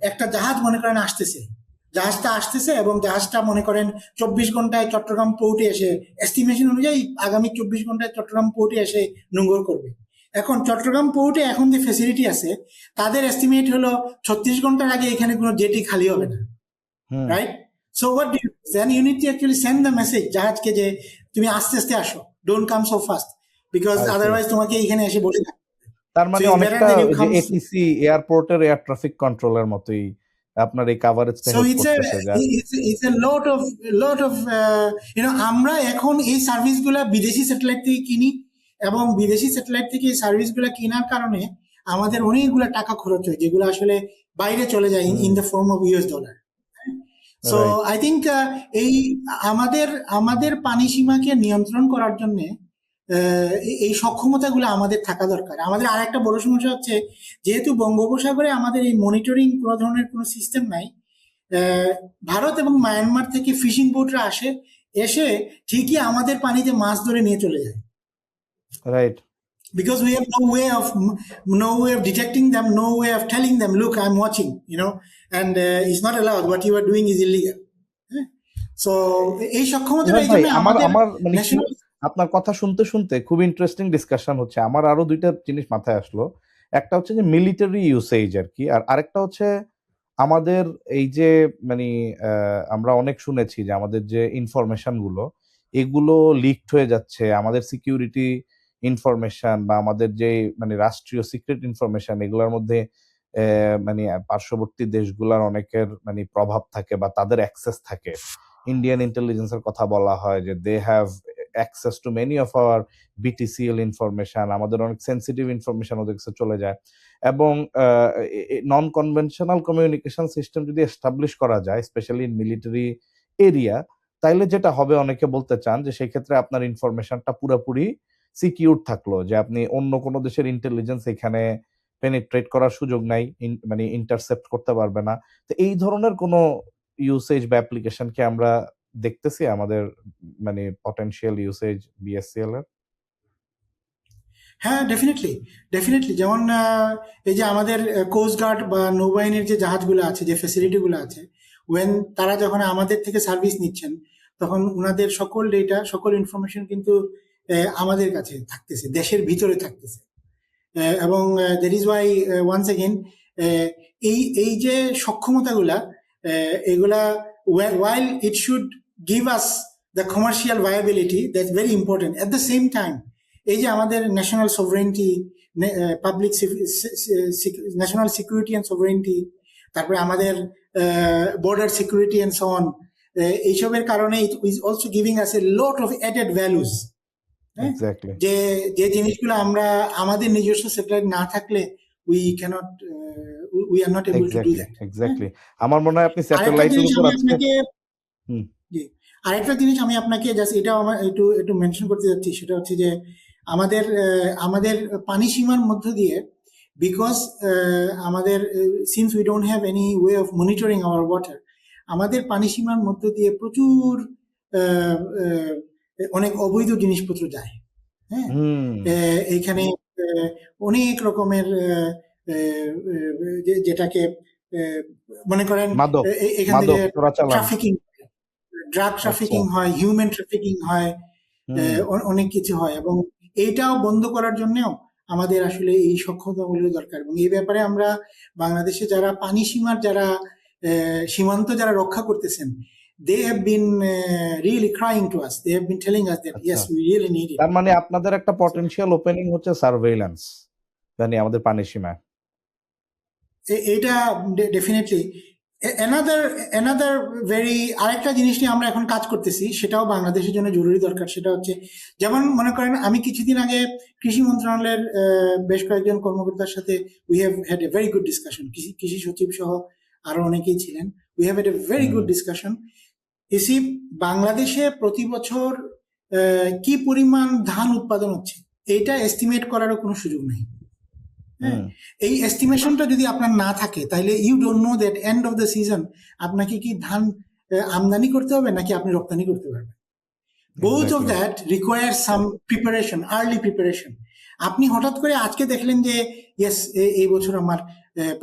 একটা জাহাজ মনে করেন জাহাজটা আসতেছে এবং জাহাজটা মনে করেন 24 ঘন্টায় চট্টগ্রাম পোর্টে এসে, এস্টিমেশন অনুযায়ী আগামী 24 ঘন্টায় চট্টগ্রাম পোর্টে এসে নোঙর করবে। এখন চট্টগ্রাম পোর্টে এখন যে ফেসিলিটি আছে, তাদের এস্টিমেট হলো 36 ঘন্টার আগে এখানে কোনো জেটি খালি হবে না, right? So what do then you need to actually send the message জাহাজকে যে তুমি আস্তে আস্তে আসো, don't come so fast, because otherwise তোমাকে এখানে এসে বসে থাকতে হবে। তার মানে So it's better অনেকটা that you যে come. এটিসি এয়ারপোর্টের এয়ার ট্রাফিক কন্ট্রোলের মতোই আপনার এই কাভারেজটা So হেল্প it's করতেছে যা। a lot of আমরা এখন এই সার্ভিসগুলা বিদেশি স্যাটেলাইট থেকে কিনি, এবং বিদেশি স্যাটেলাইট থেকে এই সার্ভিসগুলা কেনার কারণে আমাদের অনেকগুলো টাকা খরচ হয়, যেগুলো আসলে বাইরে চলে যায় in the form of US dollar. So I think এই আমাদের পানি সীমাকে নিয়ন্ত্রণ করার জন্য এই সক্ষমতাগুলো আমাদের থাকা দরকার। আমাদের আর একটা বড় সমস্যা হচ্ছে, যেহেতু বঙ্গোপসাগরে আমাদের এই মনিটরিং কোনো ধরনের কোনো সিস্টেম নাই, ভারত এবং মায়ানমার থেকে ফিশিং বোটরা এসে ঠিকই আমাদের পানিতে মাছ ধরে নিয়ে চলে যায়, right, because we have no way of detecting them, no way of telling them, look, I'm watching, and it's not allowed, what you are doing is illegal. So এই সক্ষমতাটা এই জন্য আমাদের আমার মানে ন্যাশনাল। আপনার কথা শুনতে শুনতে খুব ইন্টারেস্টিং ডিসকাশন হচ্ছে। আমার আরো দুইটা জিনিস মাথায় আসলো। একটা হচ্ছে যে মিলিটারি ইউসেজ আর কি, আর আরেকটা হচ্ছে আমাদের এই যে মানে আমরা অনেক শুনেছি যে আমাদের যে ইনফরমেশন গুলো এগুলো লিকড হয়ে যাচ্ছে, আমাদের সিকিউরিটি ইনফরমেশন বা আমাদের যে মানে রাষ্ট্রীয় সিক্রেট ইনফরমেশন, এগুলোর মধ্যে মানে পার্শ্ববর্তী দেশগুলোর অনেকের মানে প্রভাব থাকে বা তাদের অ্যাক্সেস থাকে। ইন্ডিয়ান ইন্টেলিজেন্সের কথা বলা হয় যে they have access to many of our BTCL information, আমাদের অনেক সেন্সিটিভ ইনফরমেশন ওদের কাছে চলে যায়। এবং নন কনভেনশনাল কমিউনিকেশন সিস্টেম যদি এস্টাবলিশ করা যায় স্পেশালি ইন মিলিটারি এরিয়া, তাইলে যেটা হবে, অনেকে বলতে চান যে সেই ক্ষেত্রে আপনার ইনফরমেশনটা পুরোপুরি সিকিউর থাকলো, যে আপনি অন্য কোনো দেশের ইন্টেলিজেন্স এখানে পেনিট্রেট করার সুযোগ নাই, মানে ইন্টারসেপ্ট করতে পারবে না। তো এই ধরনের কোনো ইউসেজ বা অ্যাপ্লিকেশন কি আমরা দেখতেছি আমাদের মানে পটেনশিয়াল ইউসেজ বিএসসিএল এর? হ্যাঁ, ডেফিনেটলি যেমন এই যে আমাদের কোস্ট গার্ড বা নৌবাহিনীর যে জাহাজগুলো আছে, যে ফেসিলিটিগুলো আছে, তারা যখন আমাদের থেকে সার্ভিস নিচ্ছেন, তখন ওনাদের সকল ডেটা, সকল ইনফরমেশন কিন্তু আমাদের কাছে থাকতেছে, দেশের ভিতরে থাকতেছে। এবং that is why once again এই যে সক্ষমতাগুলা, এগুলা while it should give us the commercial viability, that's very important. At the same time, এই যে আমাদের national sovereignty, public national security and sovereignty, তারপরে আমাদের border security and so on, এইসবের কারণে it is also giving us a lot of added values. Exactly, যে যে জিনিসগুলো আমরা আমাদের নিজস্ব স্যাটেলাইট না থাকলে we can't, we are not able to do that. Exactly. আমার মনে হয় আপনি আরেকটা স্যাটেলাইটের জিনিস উপর আমি আজকে আপনাকে, হুম, জি, আরেকটা জিনিস আমি আপনাকে জাস্ট এটাও আমার একটু একটু মেনশন করতে যাচ্ছি, সেটা হচ্ছে যে আমাদের আমাদের পানি সীমার মধ্য দিয়ে, বিকজ আমাদের since we don't have any way of monitoring hour water, আমাদের পানি সীমার মধ্য দিয়ে প্রচুর অনেক অবৈধ জিনিসপত্র যায়। হ্যাঁ, হুম, এইখানে অনেক রকমের যেটাকে মনে করেন মাদক এখান মাদক থেকে চোরাচালান। ট্রাফিকিং, ড্রাগ আচ্ছা, ট্রাফিকিং হয়, হিউম্যান ট্রাফিকিং হয়, হুম, অনেক কিছু হয়, এবং এইটাও বন্ধ করার জন্যও আমাদের আসলে এই সক্ষমতাগুলো দরকার। এবং এই ব্যাপারে আমরা বাংলাদেশে যারা পানি সীমার যারা সীমান্ত যারা রক্ষা করতেছেন, they have been really crying to us, they have been telling us that yes, আচ্ছা। we really need it. তার মানে আপনাদের একটা পটেনশিয়াল ওপেনিং হচ্ছে সার্ভেইলেন্স, জানি আমাদের পানি সীমায়। এটা ডেফিনেটলি অ্যানাদার ভেরি, আরেকটা জিনিস নিয়ে আমরা এখন কাজ করতেছি, সেটাও বাংলাদেশের জন্য জরুরি দরকার। সেটা হচ্ছে, যেমন মনে করেন আমি কিছুদিন আগে কৃষি মন্ত্রণালয়ের বেশ কয়েকজন কর্মকর্তার সাথে we have had a very good discussion, কৃষি সচিব সহ আরো অনেকেই ছিলেন। We have had a very good discussion. EC বাংলাদেশে প্রতি বছর কি পরিমাণ ধান উৎপাদন হচ্ছে এইটা এস্টিমেট করারও কোনো সুযোগ নেই। হ্যাঁ, এই এস্টিমেশনটা যদি আপনার না থাকে, তাহলে you don't know that end of the season আপনাকে কি ধান আমদানি করতে হবে নাকি আপনি রপ্তানি করতে পারবেন। Both of that require some preparation, early preparation. আপনি হঠাৎ করে আজকে দেখলেন যে ইয়েস এই বছর আমার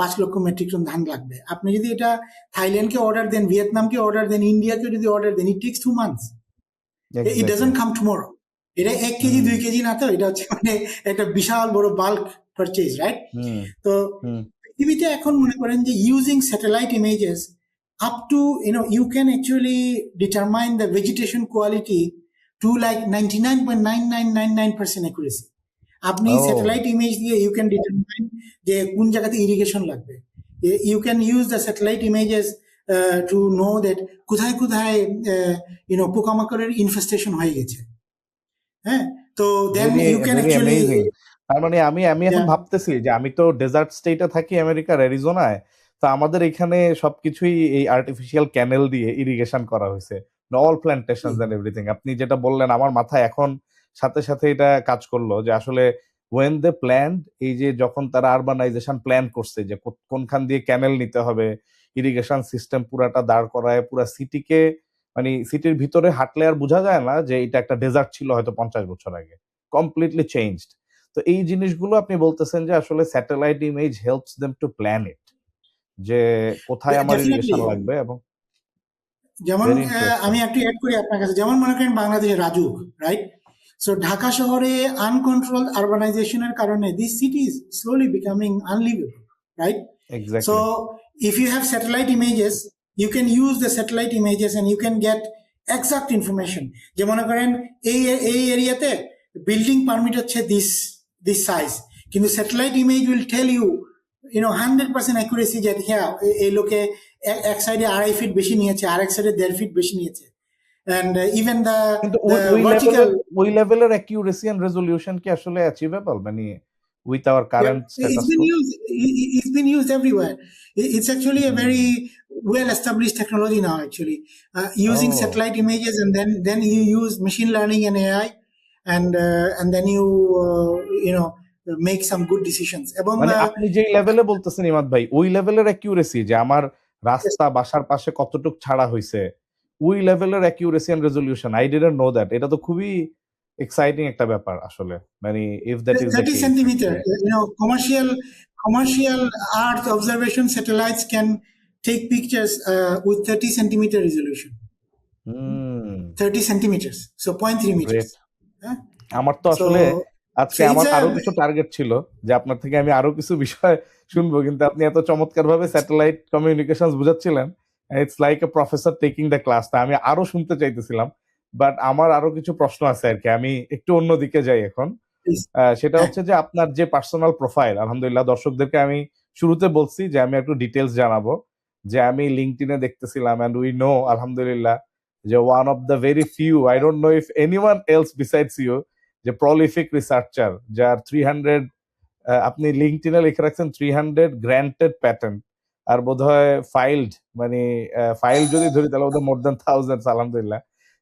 5 লক্ষ মেট্রিক টন ধান লাগবে, আপনি যদি এটা থাইল্যান্ডকে অর্ডার দেন, ভিয়েতনামকে অর্ডার দেন, ইন্ডিয়াকে যদি অর্ডার দেন, it takes 2 months, it doesn't come tomorrow. এটা 1 কেজি 2 কেজি না, তো এটা হচ্ছে মানে একটা বিশাল বড় বাল্ক পারচেজ, রাইট? তো পৃথিবীতে এখন মনে করেন যে using satellite images up to you can actually determine the vegetation quality to like 99.9999% accuracy. আপনি স্যাটেলাইট ইমেজ দিয়ে ইউ ক্যান ডিটারমাইন যে কোন জায়গাতে ইরিগেশন লাগবে। You can use the satellite images to know that কোথায় কোথায় পোকামাকড়ের ইনফেস্টেশন হয়ে গেছে। হ্যাঁ, তো দেন ইউ ক্যান অ্যাকচুয়ালি, তার মানে আমি এখন ভাবতেছি যে আমি তো ডেজার্ট স্টেটে থাকি আমেরিকার, অ্যারিজোনায়। তো আমাদের এখানে সবকিছুই এই আর্টিফিশিয়াল ক্যানেল দিয়ে ইরিগেশন করা হয়েছে, অল প্ল্যান্টেশনস এন্ড এভরিথিং। আপনি যেটা বললেন আমার মাথায় এখন সাথে সাথে এটা কাজ করলো যে আসলে ওয়েন দে প্ল্যান্ড, এই যে যখন তারা আরবানাইজেশন প্ল্যান করছে যে কোনখান দিয়ে ক্যানেল নিতে হবে, ইরিগেশন সিস্টেম পুরাটা দাঁড় করায় পুরা সিটিকে, মানে সিটির ভিতরে হাঁটলে আর বোঝা যায় না যে এটা একটা ডেজার্ট ছিল হয়তো 50 বছর আগে, কমপ্লিটলি চেঞ্জড। তো এই জিনিসগুলো আপনি বলতেছেন যে আসলে satellite image helps them to plan it, যে কোথায় আমার ইরিগেশন লাগবে। এবং যেমন আমি একটু অ্যাড করি আপনার কাছে, যেমন মনে করেন বাংলাদেশের রাজুক, রাইট? সো ঢাকা শহরে আনকন্ট্রোল আরবানাইজেশনের কারণে this city is slowly becoming unliveable, right? Exactly. So if you have satellite images, you can use the satellite images and you can get exact information. যে মনে করেন এই এরিয়াতে বিল্ডিং পারমিট হচ্ছে this size, কিন্তু satellite image will tell you 100% accuracy যে হ্যাঁ এই লোকে এক সাইডে 2.5 ফিট বেশি নিয়েছে, আরেক সাইডে 1.5 ফিট বেশি নিয়েছে। And even the vertical, ওই লেভেলের অ্যাকিউরেসি এন্ড রেজোলিউশন কি আসলে অ্যাচিভেবল, মানে with our current status? it's been used everywhere. It's actually a very well established technology now, actually, using satellite images, and then you use machine learning and AI, and then you make some good decisions. এবং মানে আপনি যেই লেভেলে বলতেছেন ইমাদ ভাই, ওই লেভেলের accuracy যে আমার রাস্তা বাসার পাশে কতটুক ছাড়া হইছে, ওই লেভেলের accuracy and resolution, I didn't know that. এটা তো খুবই এক্সাইটিং একটা ব্যাপার আসলে, মানে if that is 30 centimeter, commercial earth observation satellites can take pictures with 30 centimeter resolution. 30 centimeters, so 0.3 meters. আমার তো আসলে আজকে আমার আরো কিছু টার্গেট ছিল যে আপনার থেকে আমি আরো কিছু বিষয় শুনবো, কিন্তু আপনি এত চমৎকার ভাবে স্যাটেলাইট কমিউনিকেশনস বুঝাচ্ছিলেন, it's like a professor taking the class. তা আমি আরো শুনতে চাইতেছিলাম, বাট আমার আরো কিছু প্রশ্ন আছে আর কি, আমি একটু অন্যদিকে যাই এখন। প্লিজ। সেটা হ্যাঁ, হচ্ছে যে আপনার যে পার্সোনাল প্রোফাইল, আলহামদুলিল্লাহ দর্শকদেরকে আমি শুরুতে বলছি যে আমি একটু ডিটেলস জানাবো, যে আমি লিঙ্কডইনে দেখতেছিলাম এন্ড উই নো আলহামদুলিল্লাহ যে one of the very few, I don't know if anyone else besides you, যে প্রলিফিক রিসার্চার, যার 300 আপনি লিঙ্কডইনে লিখে রাখছেন 300 গ্র্যান্টেড প্যাটেন্ট, আর বোধহয় ফাইলড, মানে ফাইল যদি ধরি তাহলে বোধহয় মোর দ্যান থাউজেন্ডস, আলহামদুলিল্লাহ।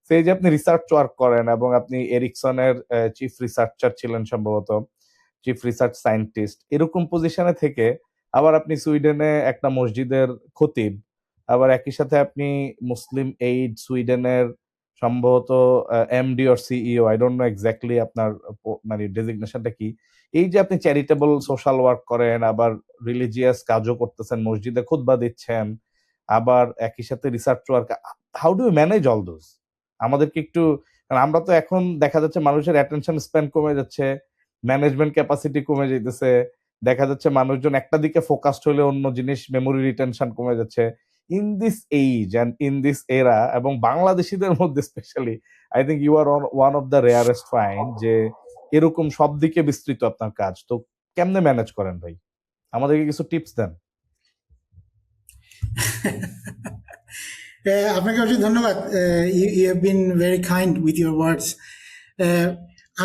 সেই যে আপনি রিসার্চ ওয়ার্ক করেন এবং আপনি এরিকসনের চিফ রিসার্চার ছিলেন সম্ভবত, চিফ রিসার্চ সায়েন্টিস্ট, এরকম পজিশনে থেকে আবার আপনি সুইডেনে একটা মসজিদের খতিব, আবার একই সাথে আপনি মুসলিম এইড সুইডেনের সম্ভবত MD or CEO, I don't no exactly আপনার মানে ডেজিগনেশনটা কি। এই যে আপনি চ্যারিটেবল সোশ্যাল ওয়ার্ক করেন, আবার রিলিজিয়াস কাজও করতেছেন, মসজিদে খুতবা দিচ্ছেন, আবার একই সাথে research work, how do you manage all those? আমাদেরকে একটু, কারণ আমরা তো এখন দেখা যাচ্ছে মানুষের অ্যাটেনশন স্প্যান কমে যাচ্ছে, ম্যানেজমেন্ট ক্যাপাসিটি কমে যাইতেছে, দেখা যাচ্ছে মানুষজন একটা দিকে ফোকাসড হলে অন্য জিনিস মেমোরি রিটেনশন কমে যাচ্ছে। In this age and in this era, এবং বাংলাদেশিদের মধ্যে specially, I think you are one of the rarest find যে এরকম সব দিকে বিস্তৃত আপনার কাজ। তো কেমনে ম্যানেজ করেন ভাই? আমাদেরকে কিছু টিপস দেন। আপনাকে অনেক ধন্যবাদ। You have been very kind with your words.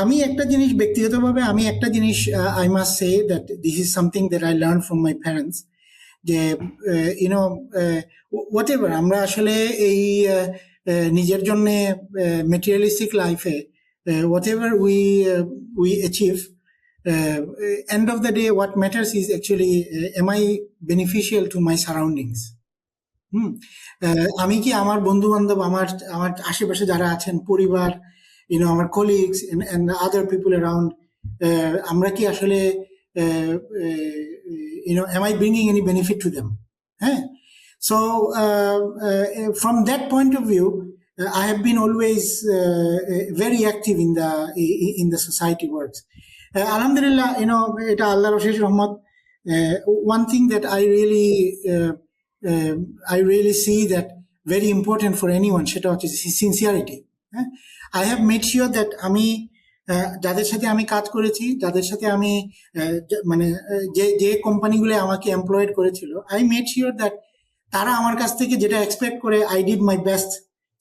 আমি একটা জিনিস ব্যক্তিগতভাবে, আমি একটা জিনিস I must say that this is something that I learn from my parents, যে ইউনো হোয়াট এভার আমরা আসলে এই নিজের জন্য মেটেরিয়ালিস্টিক লাইফে whatever we achieve, end of the day what matters is actually am I beneficial to my surroundings. হুম। আমি কি আমার বন্ধু বান্ধব, আমার আমার আশেপাশে যারা আছেন, পরিবার, আমার colleagues and other people around, আমরা কি আসলে am I bringing any benefit to them? হ্যাঁ। So from that point of view, I have been always very active in the society works. Alhamdulillah, এটা আল্লাহর অশেষ রহমত. One thing that I really see that very important for anyone, সেটা হচ্ছে sincerity. I have made sure that আমি যাদের সাথে আমি কাজ করেছি, যাদের সাথে আমি মানে যে কোম্পানিগুলো আমাকে এমপ্লয়েড করেছিল, আই মেড শিওর দ্যাট তারা আমার কাছ থেকে যেটা এক্সপেক্ট করে, I did my best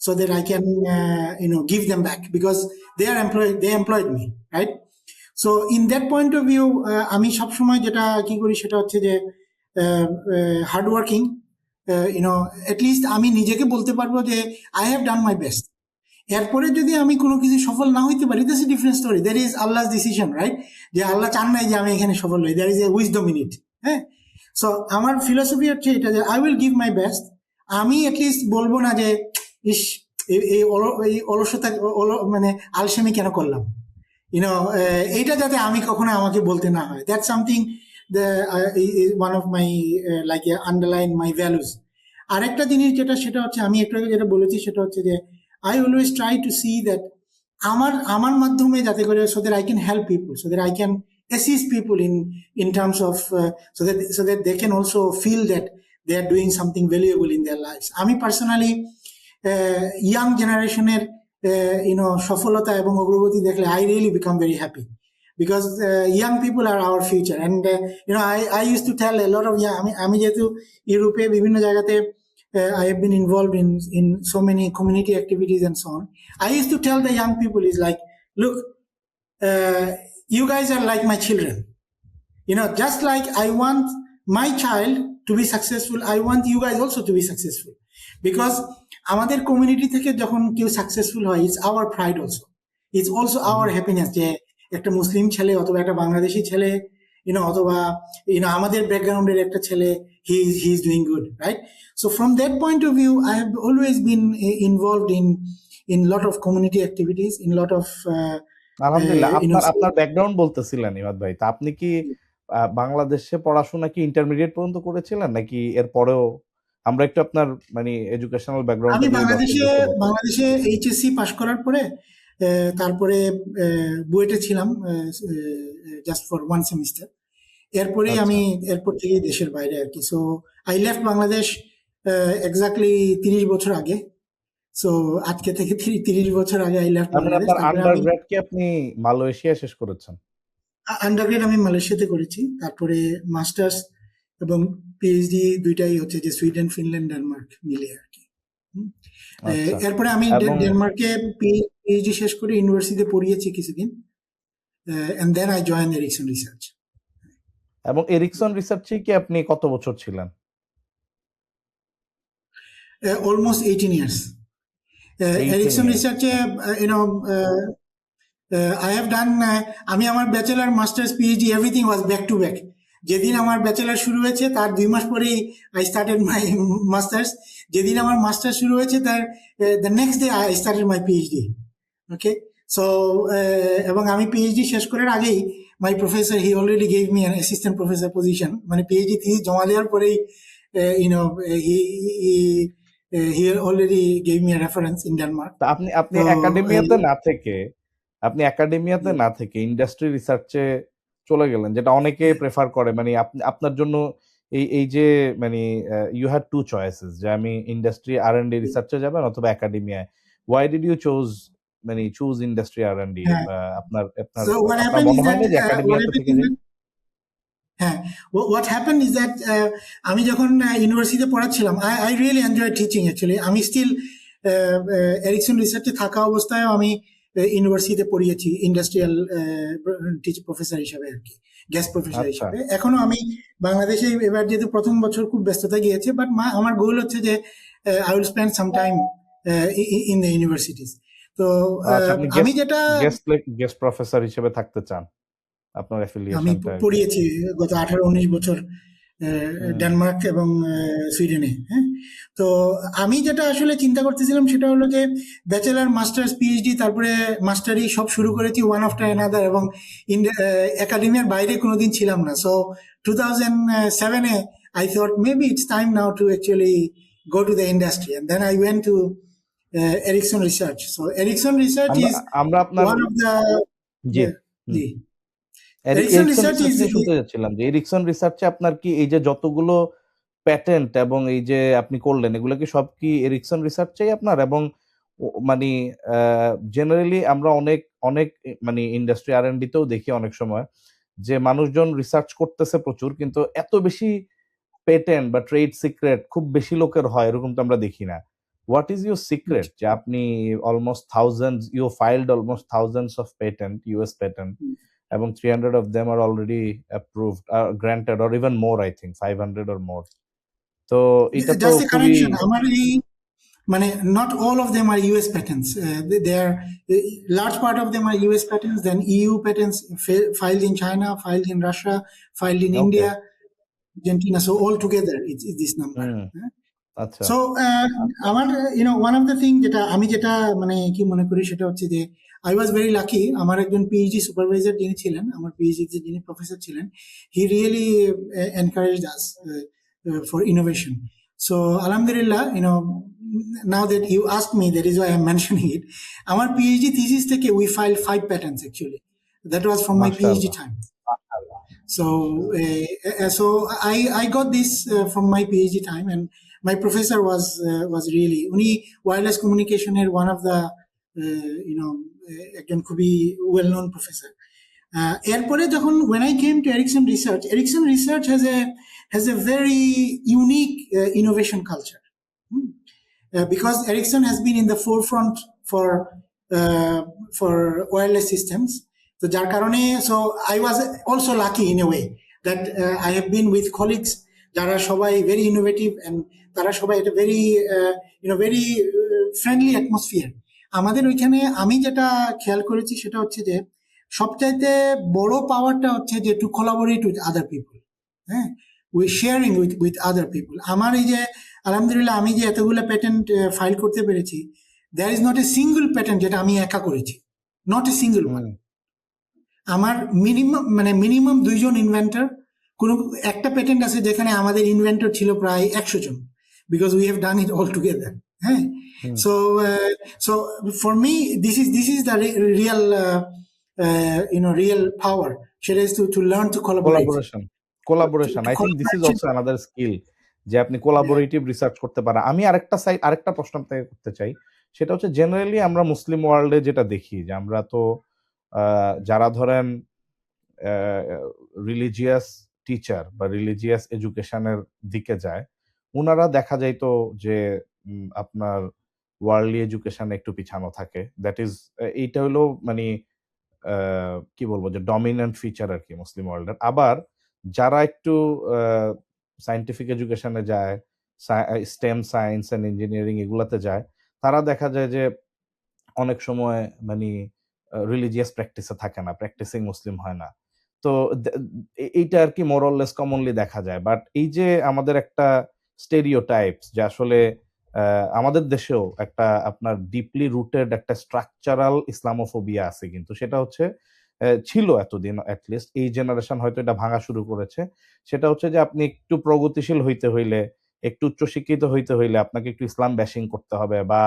so that I can give them back because they employed me, right? So in that point of view, আমি সবসময় যেটা কি করি সেটা হচ্ছে যে হার্ড ওয়ার্কিং, at least আমি নিজেকে বলতে পারবো যে I have done my best. এরপরে যদি আমি কোনো কিছু সফল না হইতে পারি, that's a different story, that is আল্লাহস decision, right? যে আল্লাহ চান নাই যে আমি এখানে সফল হই, that is a wisdom in it. হ্যাঁ। সো আমার ফিলসফি হচ্ছে এটা যে I will give my best. আমি অ্যাটলিস্ট বলবো না যে ইস এই অলসতা মানে আলসেমি কেন করলাম, এইটা যাতে আমি কখনো আমাকে বলতে না হয়। That's something one of my like underline my values. আরেকটা জিনিস যেটা, সেটা হচ্ছে আমি একটু আগে যেটা বলেছি, সেটা হচ্ছে যে I always try to see that আমার মাধ্যমে যাতে করে so that I can help people, so that I can assist people in terms of so that they can also feel that they are doing something valuable in their lives. আমি personally young জেনারেশনের সফলতা এবং অগ্রগতি দেখলে I really become very happy because young people are our future and I used to tell a lot of আমি যেহেতু ইউরোপে বিভিন্ন জায়গাতে I have been involved in so many community activities and so on. I used to tell the young people is like, look, you guys are like my children. Just like I want my child to be successful, I want you guys also to be successful. Because আমাদের community থেকে যখন কেউ successful হয়, it's our pride also. It's also our happiness যে একটা মুসলিম ছেলে অথবা একটা বাংলাদেশি ছেলে, অথবা আমাদের ব্যাকগ্রাউন্ডের একটা ছেলে, he is doing good, right? So from that point of view, I have always been involved in lot of community activities, in lot of আলহামদুলিল্লাহ। আপনার ব্যাকগ্রাউন্ড বলতেছিলেন ইমাদ ভাই, তা আপনি কি বাংলাদেশে পড়াশোনা কি ইন্টারমিডিয়েট পর্যন্ত করেছিলেন নাকি এরপরেও? আমরা একটু আপনার মানে এডুকেশনাল ব্যাকগ্রাউন্ড। আমি বাংলাদেশে এইচএসসি পাশ করার পরে তারপরে বুয়েটে ছিলাম জাস্ট ফর 1 সেমিস্টার। এরপরে আমি এরপর থেকে দেশের বাইরে আর কি। So I left Bangladesh exactly 30 বছর আগে। সো আজকে থেকে 30 বছর আগে আই লেফট তার মানে বাংলাদেশ। আপনার তারপরে আমি আন্ডারগ্রেড কি আপনি মালয়েশিয়া শেষ করেছেন? আন্ডারগ্রেড আমি মালয়েশিয়াতে করেছি, তারপরে মাস্টার্স এবং পিএইচডি দুইটাই হচ্ছে যে সুইডেন, ফিনল্যান্ড, ডেনমার্ক মিলে আর কি। হুম। আচ্ছা। এরপরে আমি এবং ডেনমার্কে পিএইচডি শেষ করে ইউনিভার্সিটিতে পড়িয়েছি কিছুদিন, and then I joined Ericsson Research. এবং এরিকসন রিসার্চে কি আপনি কত বছর ছিলেন? Almost 18 years. 18 Ericsson years. Research, I have done, আমি আমার bachelor, masters, PhD everything was back to back. যেদিন আমার ব্যাচেলার শুরু হয়েছে তার 2 মাস পরেই আই স্টার্টেড মাই মাস্টার্স। যেদিন আমার মাস্টার্স শুরু হয়েছে তার the next day I started my PhD. Okay, so এবং আমি পিএইচডি শেষ করার আগেই my professor he already gave me an assistant professor position, মানে পিএইচডি থিসিস জমা দেওয়ার পরেই you know he already gave me a reference in Denmark. তা আপনি আপনি তো একাডেমিয়াতে না থেকে ইন্ডাস্ট্রি রিসার্চে চলে গেলেন, যেটা অনেকে প্রেফার করে। মানে আপনার জন্য এই যে মানে ইউ হ্যাড টু চয়েসেস, যে আমি ইন্ডাস্ট্রি আর&ডি রিসার্চে যাবেন অথবা একাডেমিয়ায়। Why did you choose industry R&D? হ্যাঁ, আপনার আপনার so what আপনার happened মনে is হয় that না যে একাডেমিয়াতে থেকে যাই? হ্যাঁ, what happened is that আমি যখন ইউনিভার্সিটিতে পড়াচ্ছিলাম, I really enjoyed teaching actually. আমি স্টিল এরিকসন রিসার্চে থাকা অবস্থায় আমি ইউনিভার্সিটিতে পড়িয়েছি ইন্ডাস্ট্রিয়াল প্রফেসর হিসাবে আর কি, গেস্ট প্রফেসর আচ্ছা। হিসাবে। এখনো আমি বাংলাদেশে এবার যেহেতু প্রথম বছর খুব ব্যস্ততা গিয়েছে, বাট আমার গোল হচ্ছে যে I will spend some time in the universities. তো আচ্ছা, আপনি আমি যেটা গেস্ট প্রফেসর হিসেবে থাকতে চান? আপনার আমি অ্যাফিলিয়েশনটা? পড়িয়েছি গত 18-19 বছর ডেনমার্ক এবং সুইডেনে। হ্যাঁ, তো আমি যেটা আসলে চিন্তা করতেছিলাম সেটা হলো যে ব্যাচেলার, মাস্টার্স, পিএইচডি, তারপরে মাস্টারি সব শুরু করেছি ওয়ান আফটার অ্যানাদার, এবং একাডেমিয়ার বাইরে কোনোদিন ছিলাম না। সো 2007-এ I thought maybe it's time now to actually go to the industry, and then I went to Ericsson Research. So Ericsson Research is আমরা আপনার one of the জি জি এরিকসন Research রিসার্চ is নিয়ে শুনতে যাচ্ছিলাম যে Ericsson রিসার্চে আপনার কি এই যে যতগুলো প্যাটেন্ট এবং এই যে আপনি করলেন, এগুলো কি সব কি এরিকসন রিসার্চেই আপনার? এবং মানে জেনারেলি আমরা অনেক অনেক মানে ইন্ডাস্ট্রি আর&ডি তেও দেখি অনেক সময় যে মানুষজন রিসার্চ করতেছে প্রচুর, কিন্তু এত বেশি পেটেন্ট বা ট্রেড সিক্রেট খুব বেশি লোকের হয় এরকম তো আমরা দেখি না। হোয়াট ইজ ইউর সিক্রেট যে আপনি ফাইলড almost thousands of patent, US patent, এবং 300 of them are already approved, granted, or even more, I think 500 or more. তো এটা তো just a খুবই correction, আমার এই মানে not all of them are US patents. They are large part of them are US patents, then EU patents filed in China, filed in Russia, filed in Okay. India, Argentina. So all together it's this number. আচ্ছা। So আমার one of the thing যেটা আমি মানে কি মনে করি সেটা হচ্ছে যে I was very lucky. আমার একজন পিএইচডি সুপারভাইজার যিনি ছিলেন, আমার পিএইচডি যিনি প্রফেসর ছিলেন, he really encouraged us for innovation. So alhamdulillah, now that you asked me, that is why I'm mentioning it. Our PhD thesis থেকে we filed 5 patents actually. That was from my PhD time. So I got this from my PhD time, and my professor was really উনি wireless communication এর one of the একজন খুবই well known professor. এরপরে যখন when I came to Ericsson Research has a very unique innovation culture, because Ericsson has been in the forefront for wireless systems. So যার কারণে so I was also lucky in a way that I have been with colleagues যারা সবাই very innovative, and তারা সবাই একটা very very friendly atmosphere. আমাদের ওইখানে আমি যেটা খেয়াল করেছি সেটা হচ্ছে যে সবচাইতে বড় পাওয়ারটা হচ্ছে যে to collaborate with other people. হ্যাঁ, we sharing with other people. আমার এই যে আলহামদুলিল্লাহ আমি যে এতগুলো প্যাটেন্ট ফাইল করতে পেরেছি, there is not a single patent যেটা আমি একা করেছি, নট এ সিঙ্গল ওয়ান। আমার মিনিমাম 2 জন ইনভেন্টর, কোন একটা প্যাটেন্ট আছে যেখানে আমাদের ইনভেন্টর ছিল প্রায় 100 জন, because we have done it all together. হ্যাঁ, so for me this is the real real power. Should is to learn to collaboration. I think this is also another skill যে আপনি collaborative research করতে পারেন। আমি আরেকটা প্রশ্ন আপনাকে করতে চাই, সেটা হচ্ছে জেনারেলি আমরা মুসলিম ওয়ার্ল্ডে যেটা দেখি যে আমরা তো যারা ধরেন রিলিজিয়াস টিচার বা রিলিজিয়াস এডুকেশনের দিকে যায়, ওনারা দেখা যাইতো যে আপনার ওয়ার্ল্ডলি এডুকেশন একটু পিছানো থাকে। দ্যাট ইজ এইটা হলো মানে কি বলবো যে ডমিনেন্ট ফিচার আর কি মুসলিম ওয়ার্ল্ডের। আবার যারা একটু সায়েন্টিফিক এডুকেশনে যায়, স্টেম সায়েন্স অ্যান্ড ইঞ্জিনিয়ারিং এগুলাতে যায়, তারা দেখা যায় যে অনেক সময় মানে রিলিজিয়াস প্র্যাকটিসে থাকে না, প্র্যাকটিসিং মুসলিম হয় না। তো এইটা আর কি মোরলেস কমনলি দেখা যায়। বাট এই যে আমাদের একটা স্টেরিওটাইপস যে আসলে আমাদের দেশেও একটা আপনার ডিপলি রুটেড একটা স্ট্রাকচারাল ইসলামোফোবিয়া আছে, কিন্তু সেটা হচ্ছে ছিল এতদিন, অ্যাটলিস্ট এই জেনারেশন হয়তো এটা ভাঙা শুরু করেছে। সেটা হচ্ছে যে আপনি একটু প্রগতিশীল হইতে হইলে, একটু উচ্চশিক্ষিত হইতে হইলে আপনাকে একটু ইসলাম ব্যাশিং করতে হবে, বা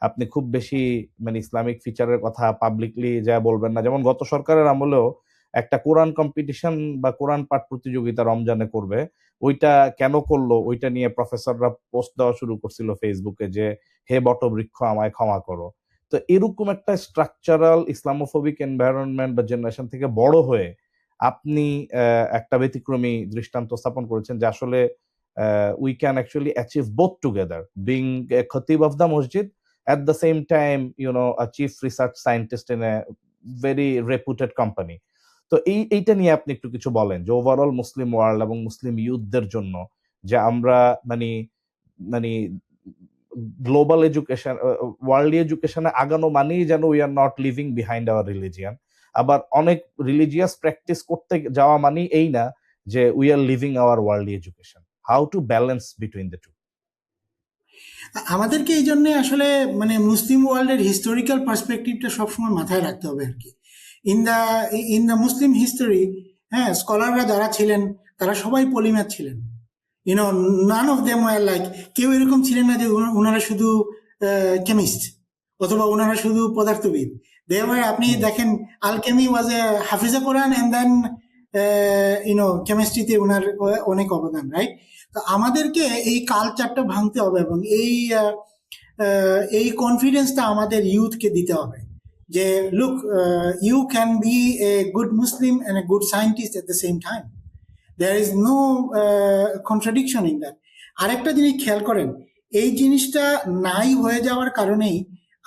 আপনি খুব বেশি মানে ইসলামিক ফিচারের কথা পাবলিকলি যা বলবেন না। যেমন গত সরকারের আমলেও একটা কোরআন কম্পিটিশন বা কোরআন পাঠ প্রতিযোগিতা রমজানে করবে, ওইটা কেন করলো ওইটা নিয়ে প্রফেসররা পোস্ট দেওয়া শুরু করছিল ফেসবুকে যে হে বটবৃক্ষ আমায় ক্ষমা করো। তো এরকম একটা স্ট্রাকচারাল ইসলামোফোবিক এনভায়রনমেন্ট বা জেনারেশন থেকে বড় হয়ে আপনি একটা ব্যতিক্রমী দৃষ্টান্ত স্থাপন করেছেন যে আসলে we can actually achieve both together, being a খতিব অফ দ্য মসজিদ, at the same time, you know, a chief research scientist in a very reputed company. তো এইটা নিয়ে আপনি একটু কিছু বলেন যে ওভারঅল মুসলিম ওয়ার্ল্ড এবং মুসলিম ইউথদের জন্য যে আমরা মানে মানে গ্লোবাল এডুকেশন, ওয়ার্ল্ড এডুকেশনে আগানো মানেই যেন we are not living behind our religion. আবার অনেক রিলিজিয়াস প্র্যাকটিস করতে যাওয়া মানেই এই না যে we are living our world education. How to balance between the two? আমাদেরকে এই জন্য আসলে মানে মুসলিম ওয়ার্ল্ডের হিস্টোরিক্যাল পার্সপেক্টিভটা সবসময় মাথায় রাখতে হবে আর কি। ইন দ্য মুসলিম হিস্টোরি, হ্যাঁ, স্কলাররা যারা ছিলেন তারা সবাই পলিম্যাথ ছিলেন। You know, none of them were like, কেউ এরকম ছিলেন না যে ওনারা শুধু কেমিস্ট অথবা ওনারা শুধু পদার্থবিদ। দেওয়ার আপনি দেখেন আলকেমি ওয়াজ এ হাফিজা কোরআন অ্যান্ড দেন কেমিস্ট্রিতে ওনার অনেক অবদান, রাইট? তো আমাদেরকে এই কালচারটা ভাঙতে হবে এবং এই কনফিডেন্সটা আমাদের ইউথকে দিতে হবে যে look, you can be a good Muslim and a good scientist at the same time. There is no contradiction in that. আরেকটা জিনিস খেয়াল করেন, এই জিনিসটা নাই হয়ে যাওয়ার কারণেই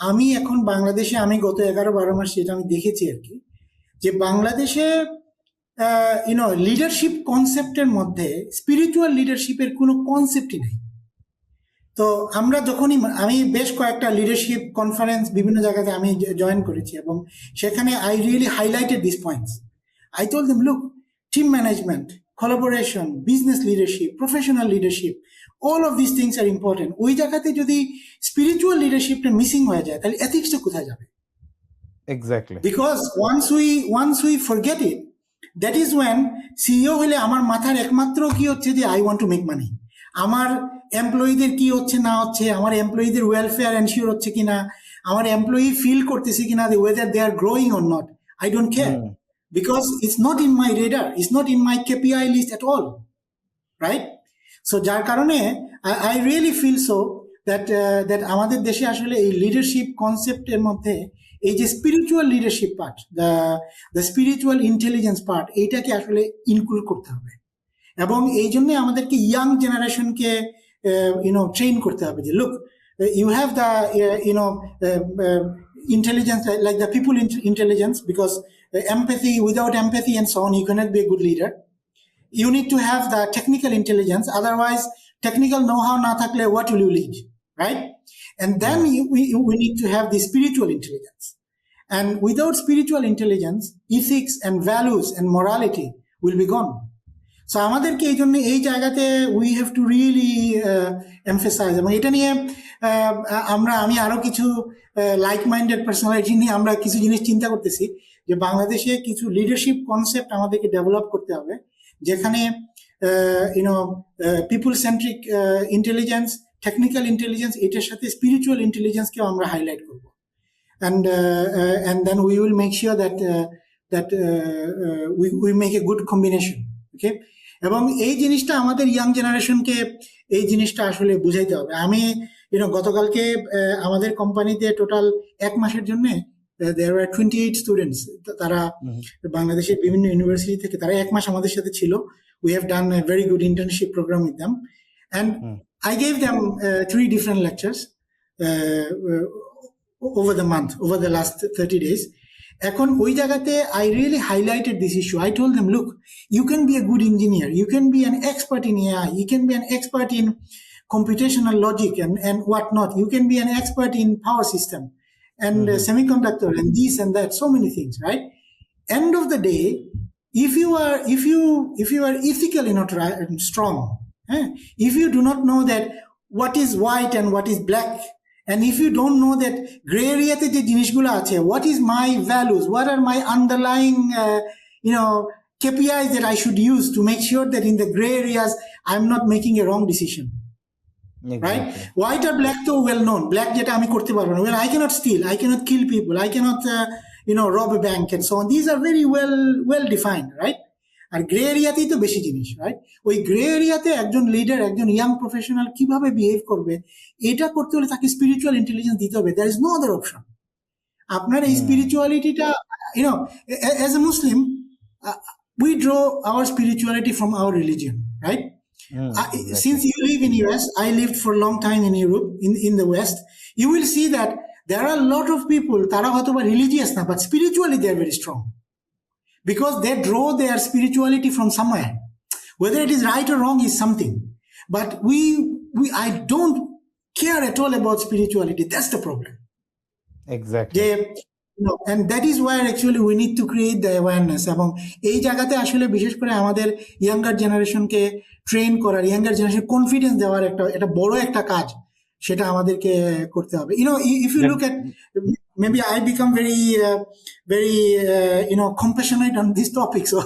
আমি এখন বাংলাদেশে, আমি গত 11-12 মাস যেটা আমি দেখেছি আর কি, যে বাংলাদেশে লিডারশিপ কনসেপ্টের মধ্যে স্পিরিচুয়াল লিডারশিপের কোনো কনসেপ্টই নেই। তো আমরা যখনই, আমি বেশ কয়েকটা লিডারশিপ কনফারেন্স বিভিন্ন জায়গাতে আমি জয়েন করেছি এবং সেখানে I really highlighted this points. I told them, look, team management, collaboration, business leadership, professional leadership, all of these things are important. ওই জায়গাতে যদি স্পিরিচুয়াল লিডারশিপটা মিসিং হয়ে যায় তাহলে এথিক্সটা কোথায় যাবে? Exactly. Because once we forget it, that is when CEO হলে আমার মাথার একমাত্র কি হচ্ছে যে I want to make money, আমার এমপ্লয়ীদের কি হচ্ছে না হচ্ছে, আমার এমপ্লয়ীদের ওয়েলফেয়ার এনশিওর হচ্ছে কিনা, আমার এমপ্লয়ি ফিল করতেছে কিনা whether they are growing or not, I don't care, because it's not in my radar, it's not in my KPI list at all, right? So যার কারণে I really feel so that আমাদের দেশে আসলে এই leadership কনসেপ্টের মধ্যে এই যে spiritual leadership part, the spiritual intelligence part, এইটাকে আসলে ইনক্লুড করতে হবে। এবং এই জন্য আমাদেরকে ইয়াং জেনারেশনকে ট্রেন করতে হবে যে look, you have the intelligence, like the people intelligence, because empathy, without empathy and so on, you cannot be a good leader. You need to have the technical intelligence, otherwise technical know-how na thakle what will you lead, right? And then we need to have the spiritual intelligence, and without spiritual intelligence, ethics and values and morality will be gone. So আমাদেরকে এই জন্য এই জায়গাতে we have to really emphasise, এবং এটা নিয়ে আমি আরো কিছু লাইক মাইন্ডেড পার্সোনালিটি নিয়ে আমরা কিছু জিনিস চিন্তা করতেছি যে বাংলাদেশে কিছু লিডারশিপ কনসেপ্ট আমাদেরকে ডেভেলপ করতে হবে, যেখানে পিপুল সেন্ট্রিক ইন্টেলিজেন্স, টেকনিক্যাল ইন্টেলিজেন্স, এটার সাথে স্পিরিচুয়াল ইন্টেলিজেন্সকেও আমরা হাইলাইট করবো, and then we will make sure that we make a good combination, okay? এবং এই জিনিসটা আমাদের ইয়াং জেনারেশনকে এই জিনিসটা আসলে বুঝাইতে হবে। আমি গতকালকে আমাদের কোম্পানিতে টোটাল 1 মাসের জন্য there were 28 স্টুডেন্টস, তারা বাংলাদেশের বিভিন্ন ইউনিভার্সিটি থেকে, তারা 1 মাস আমাদের সাথে ছিল. We have done a very good internship program with them, and I gave them 3 different lectures over the month, over the last 30 days. এখন ওই জায়গাতে I really highlighted this issue. I told them, look, you can be a good engineer, you can be an expert in AI, you can be an expert in computational logic and whatnot, you can be an expert in power system and semiconductor and this and that, so many things, right? End of the day, if you are ethically not strong, if you do not know that what is white and what is black, and if you don't know that gray area te je jinishgulo ache, what is my values, what are my underlying KPIs that I should use to make sure that in the gray areas I'm not making a wrong decision. Exactly. Right? White or black to well known. Black jeta ami korte parbo na. Well, I cannot steal, I cannot kill people, I cannot rob a bank and so on. These are very well defined, right? R grey এরিয়াতেই তো বেশি জিনিস, right? ওই grey এরিয়াতে একজন leader, একজন young professional কিভাবে behave করবে, এটা করতে হলে তাকে স্পিরিচুয়াল ইন্টেলিজেন্স দিতে হবে. There is no other option. আপনার এই স্পিরিচুয়ালিটিটা, as a Muslim, we draw our spirituality from our religion, right? Exactly. Since you live in US, I lived for a long time in Europe, in the West, you will see that there are a lot of people, তারা হয়তো বা religious না, but spiritually they are very strong. Because they draw their spirituality from somewhere. Whether it is right or wrong is something. But I don't care at all about spirituality. That's the problem. Exactly. And that is where actually we need to create the awareness. এবং এই জায়গাতে আসলে বিশেষ করে আমাদের younger জেনারেশনকে train করার, younger generation confidence দেওয়ার একটা বড় একটা কাজ, সেটা আমাদেরকে করতে হবে. If you look at, maybe I become very compassionate on this topic, so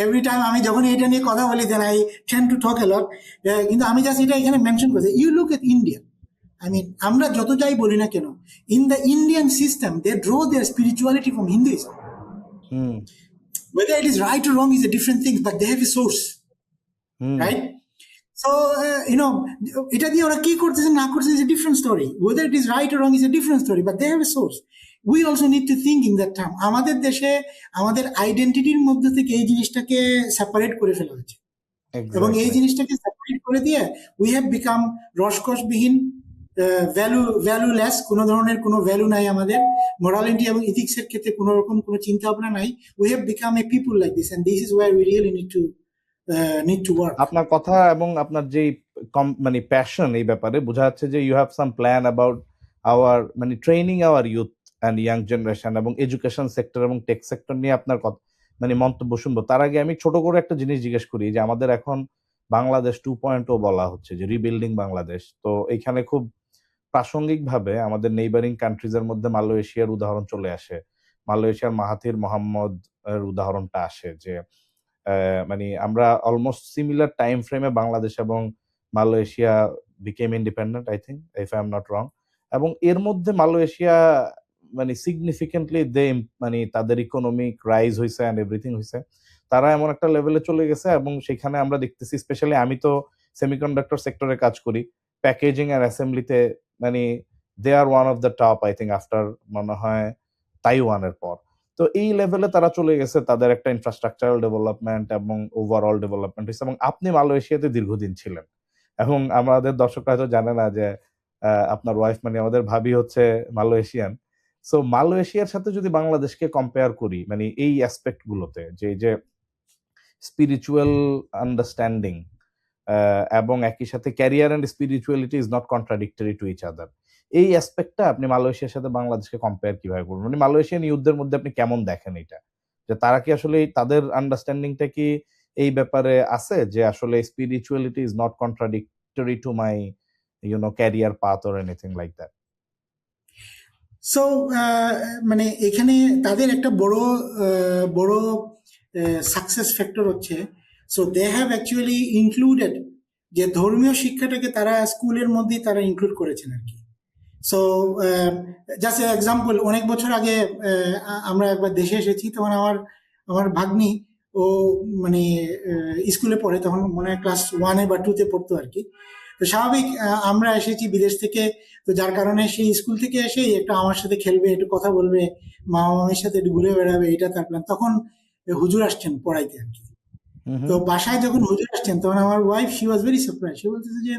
every time আমি যখন এটা নিয়ে কথা বলি, then I tend to talk a lot. কিন্তু আমি জাস্ট এটা এখানে মেনশন করছি. You look at India, I mean, আমরা যত যাই বলি না কেন, in the Indian system they draw their spirituality from Hinduism. Whether it is right or wrong is a different thing, but they have a source, right? So এটা দিয়ে ওরা কি করতেছে না করতেছে is a different story. Whether it is right or wrong is a different story, but they have a source. We also need to think in that term. আমাদের দেশে আমাদের আইডেন্টিটির মধ্যে থেকে এই জিনিসটাকে সেপারেট করে ফেলা হয়েছে, এবং এই জিনিসটাকে সেপারেট করে দিয়ে we have become রসকসবিহীন, ভ্যালুলেস, কোনো ধরনের কোনো ভ্যালু নাই আমাদের, মোরালিটি এবং ইথিক্স এর ক্ষেত্রে কোনো রকম কোনো চিন্তা ভাবনা নাই. We have become a people like this, and this is where we really need to work. আপনার কথা এবং আপনার যে মানে প্যাশন এই ব্যাপারে বোঝা যাচ্ছে যে you have some plan about our মানে training our youth and young generation এবং এডুকেশন সেক্টর এবং টেক সেক্টর নিয়ে আপনার মানে মন্তব্য শুনবো. তার আগে আমি ছোট করে একটা জিনিস জিজ্ঞেস করি, যে আমাদের এখন বাংলাদেশ 2.0 বলা হচ্ছে, যে রিবিল্ডিং বাংলাদেশ. তো এখানে খুব প্রাসঙ্গিকভাবে আমাদের নেইবারিং কান্ট্রিজ এর মধ্যে মালয়েশিয়ার উদাহরণ চলে আসে. মালয়েশিয়ার মাহাথির মোহাম্মদ এর উদাহরণটা আসে, যে মানে আমরা অলমোস্ট সিমিলার টাইম ফ্রেমে বাংলাদেশ এবং Malaysia became independent, I think, if I am not wrong. এবং এর মধ্যে মালয়েশিয়া মানে সিগনিফিকেন্টলি মানে তাদের ইকোনমিক রাইজ হয়েছে অ্যান্ড এভরিথিং হয়েছে. তারা এমন একটা লেভেলে চলে গেছে, এবং সেখানে আমরা দেখতেছি, স্পেশালি আমি তো সেমিকন্ডাক্টর সেক্টরে কাজ করি, প্যাকেজিং আর অ্যাসেম্বলিতে মানে they are one of the top, I think, after মনে হয় তাইওয়ানের পর. তো এই লেভেলে তারা চলে গেছে, তাদের একটা ইনফ্রাস্ট্রাকচারাল ডেভেলপমেন্ট এবং ওভারঅল ডেভেলপমেন্ট হয়েছে. এবং আপনি মালয়েশিয়াতে দীর্ঘদিন ছিলেন, এবং আমাদের দর্শকরা হয়তো জানে না যে আপনার ওয়াইফ মানে আমাদের ভাবি হচ্ছে মালয়েশিয়ান. সো মালয়েশিয়ার সাথে যদি বাংলাদেশকে কম্পেয়ার করি, মানে এই অ্যাসপেক্ট গুলোতে, যে স্পিরিচুয়াল আন্ডারস্ট্যান্ডিং এবং একই সাথে career and spirituality is not contradictory to each other, এই অ্যাসপেক্টটা আপনি মালয়েশিয়ার সাথে বাংলাদেশকে কম্পেয়ার কিভাবে করবেন? মানে মালয়েশিয়ান ইউথদের মধ্যে আপনি কেমন দেখেন এটা, যে তারা কি আসলে তাদের আন্ডারস্ট্যান্ডিংটা কি এই ব্যাপারে আছে, যে আসলে spirituality is not contradictory to my career path or anything like that? So মানে এখানে তাদের একটা বড় সাকসেস ফ্যাক্টর হচ্ছে, so they have actually included, যে ধর্মীয় শিক্ষাটাকে তারা স্কুলের মধ্যেই তারা ইনক্লুড করেছেন আর কি. সো জাস্ট এক্সাম্পল, অনেক বছর আগে আমরা একবার দেশে এসেছি, তখন আমার ভাগ্নি, ও মানে স্কুলে পড়ে, তখন মনে হয় ক্লাস 1 বা 2 পড়তো আর কি. তো স্বাভাবিক আমরা এসেছি বিদেশ থেকে, তো যার কারণে সেই স্কুল থেকে এসে একটু আমার সাথে খেলবে, একটু কথা বলবে, মামা মামির সাথে একটু ঘুরে বেড়াবে, এটা তার প্ল্যান। তখন হুজুর আসছেন পড়াইতে আর কি। হুম তো হুম বাসায় যখন হুজুর আসছেন তখন আমার wife she was very surprise. সে বলতেছে যে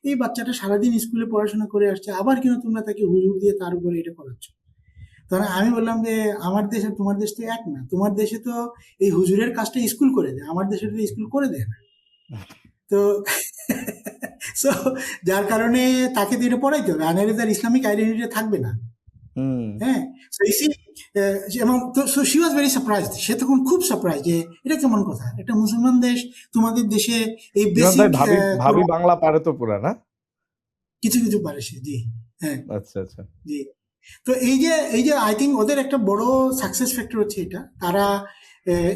এই বাচ্চাটা সারাদিন স্কুলে পড়াশোনা করে আসছে, আবার কেন তোমরা তাকে হুজুর দিয়ে তার উপরে এটা করাচ্ছ? তখন আমি বললাম যে আমার দেশ আর তোমার দেশ তো এক না, তোমার দেশে তো এই হুজুরের কাজটা স্কুল করে দেয়, আমার দেশে তো স্কুল করে দেয় না। তো সো যার কারণে তাকে তো এটা পড়াইতে হবে, আনারে তার ইসলামিক আইডেন্টিটি থাকবে না। হুম। হ্যাঁ, সো ইসি এবং তো so she was very surprise. সে তখন খুব সারপ্রাইজ যে এটা কেমন কথা, একটা মুসলমান দেশ, তোমাদের দেশে এই ইমরান ভাই বেসিক ভাবি ভাবি বাংলা পারে তো পুরা না? কিছু কিছু পারে সে। জি, হ্যাঁ, আচ্ছা আচ্ছা। জি। তো এই যে আই থিঙ্ক ওদের একটা বড় সাকসেস ফ্যাক্টর হচ্ছে এটা। তারা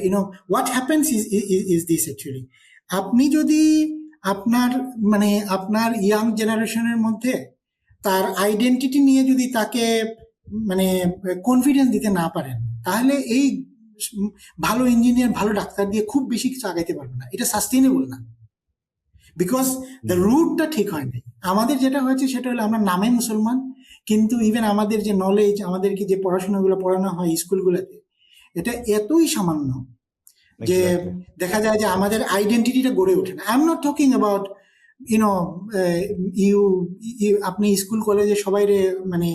you know what happens is this actually, আপনি যদি আপনার মানে আপনার ইয়াং জেনারেশনের মধ্যে তার আইডেন্টিটি নিয়ে যদি তাকে মানে কনফিডেন্স দিতে না পারেন, তাহলে এই উম ভালো ইঞ্জিনিয়ার ভালো ডাক্তার দিয়ে খুব বেশি কিছু আগাইতে পারবে না, এটা সাস্টেইনেবল না। বিকজ দ্য রুটটা ঠিক হয় নাই। আমাদের যেটা হয়েছে সেটা হলো আমরা নামে মুসলমান, কিন্তু ইভেন আমাদের যে নলেজ, আমাদেরকে যে পড়াশোনাগুলো পড়ানো হয় স্কুলগুলোতে, এটা এতই সামান্য যে এক্স্যাক্টলি। দেখা যায় যে আমাদের আইডেন্টিটিটা গড়ে ওঠে না। I am not talking about you know you আপনি স্কুল কলেজে সবাই মানে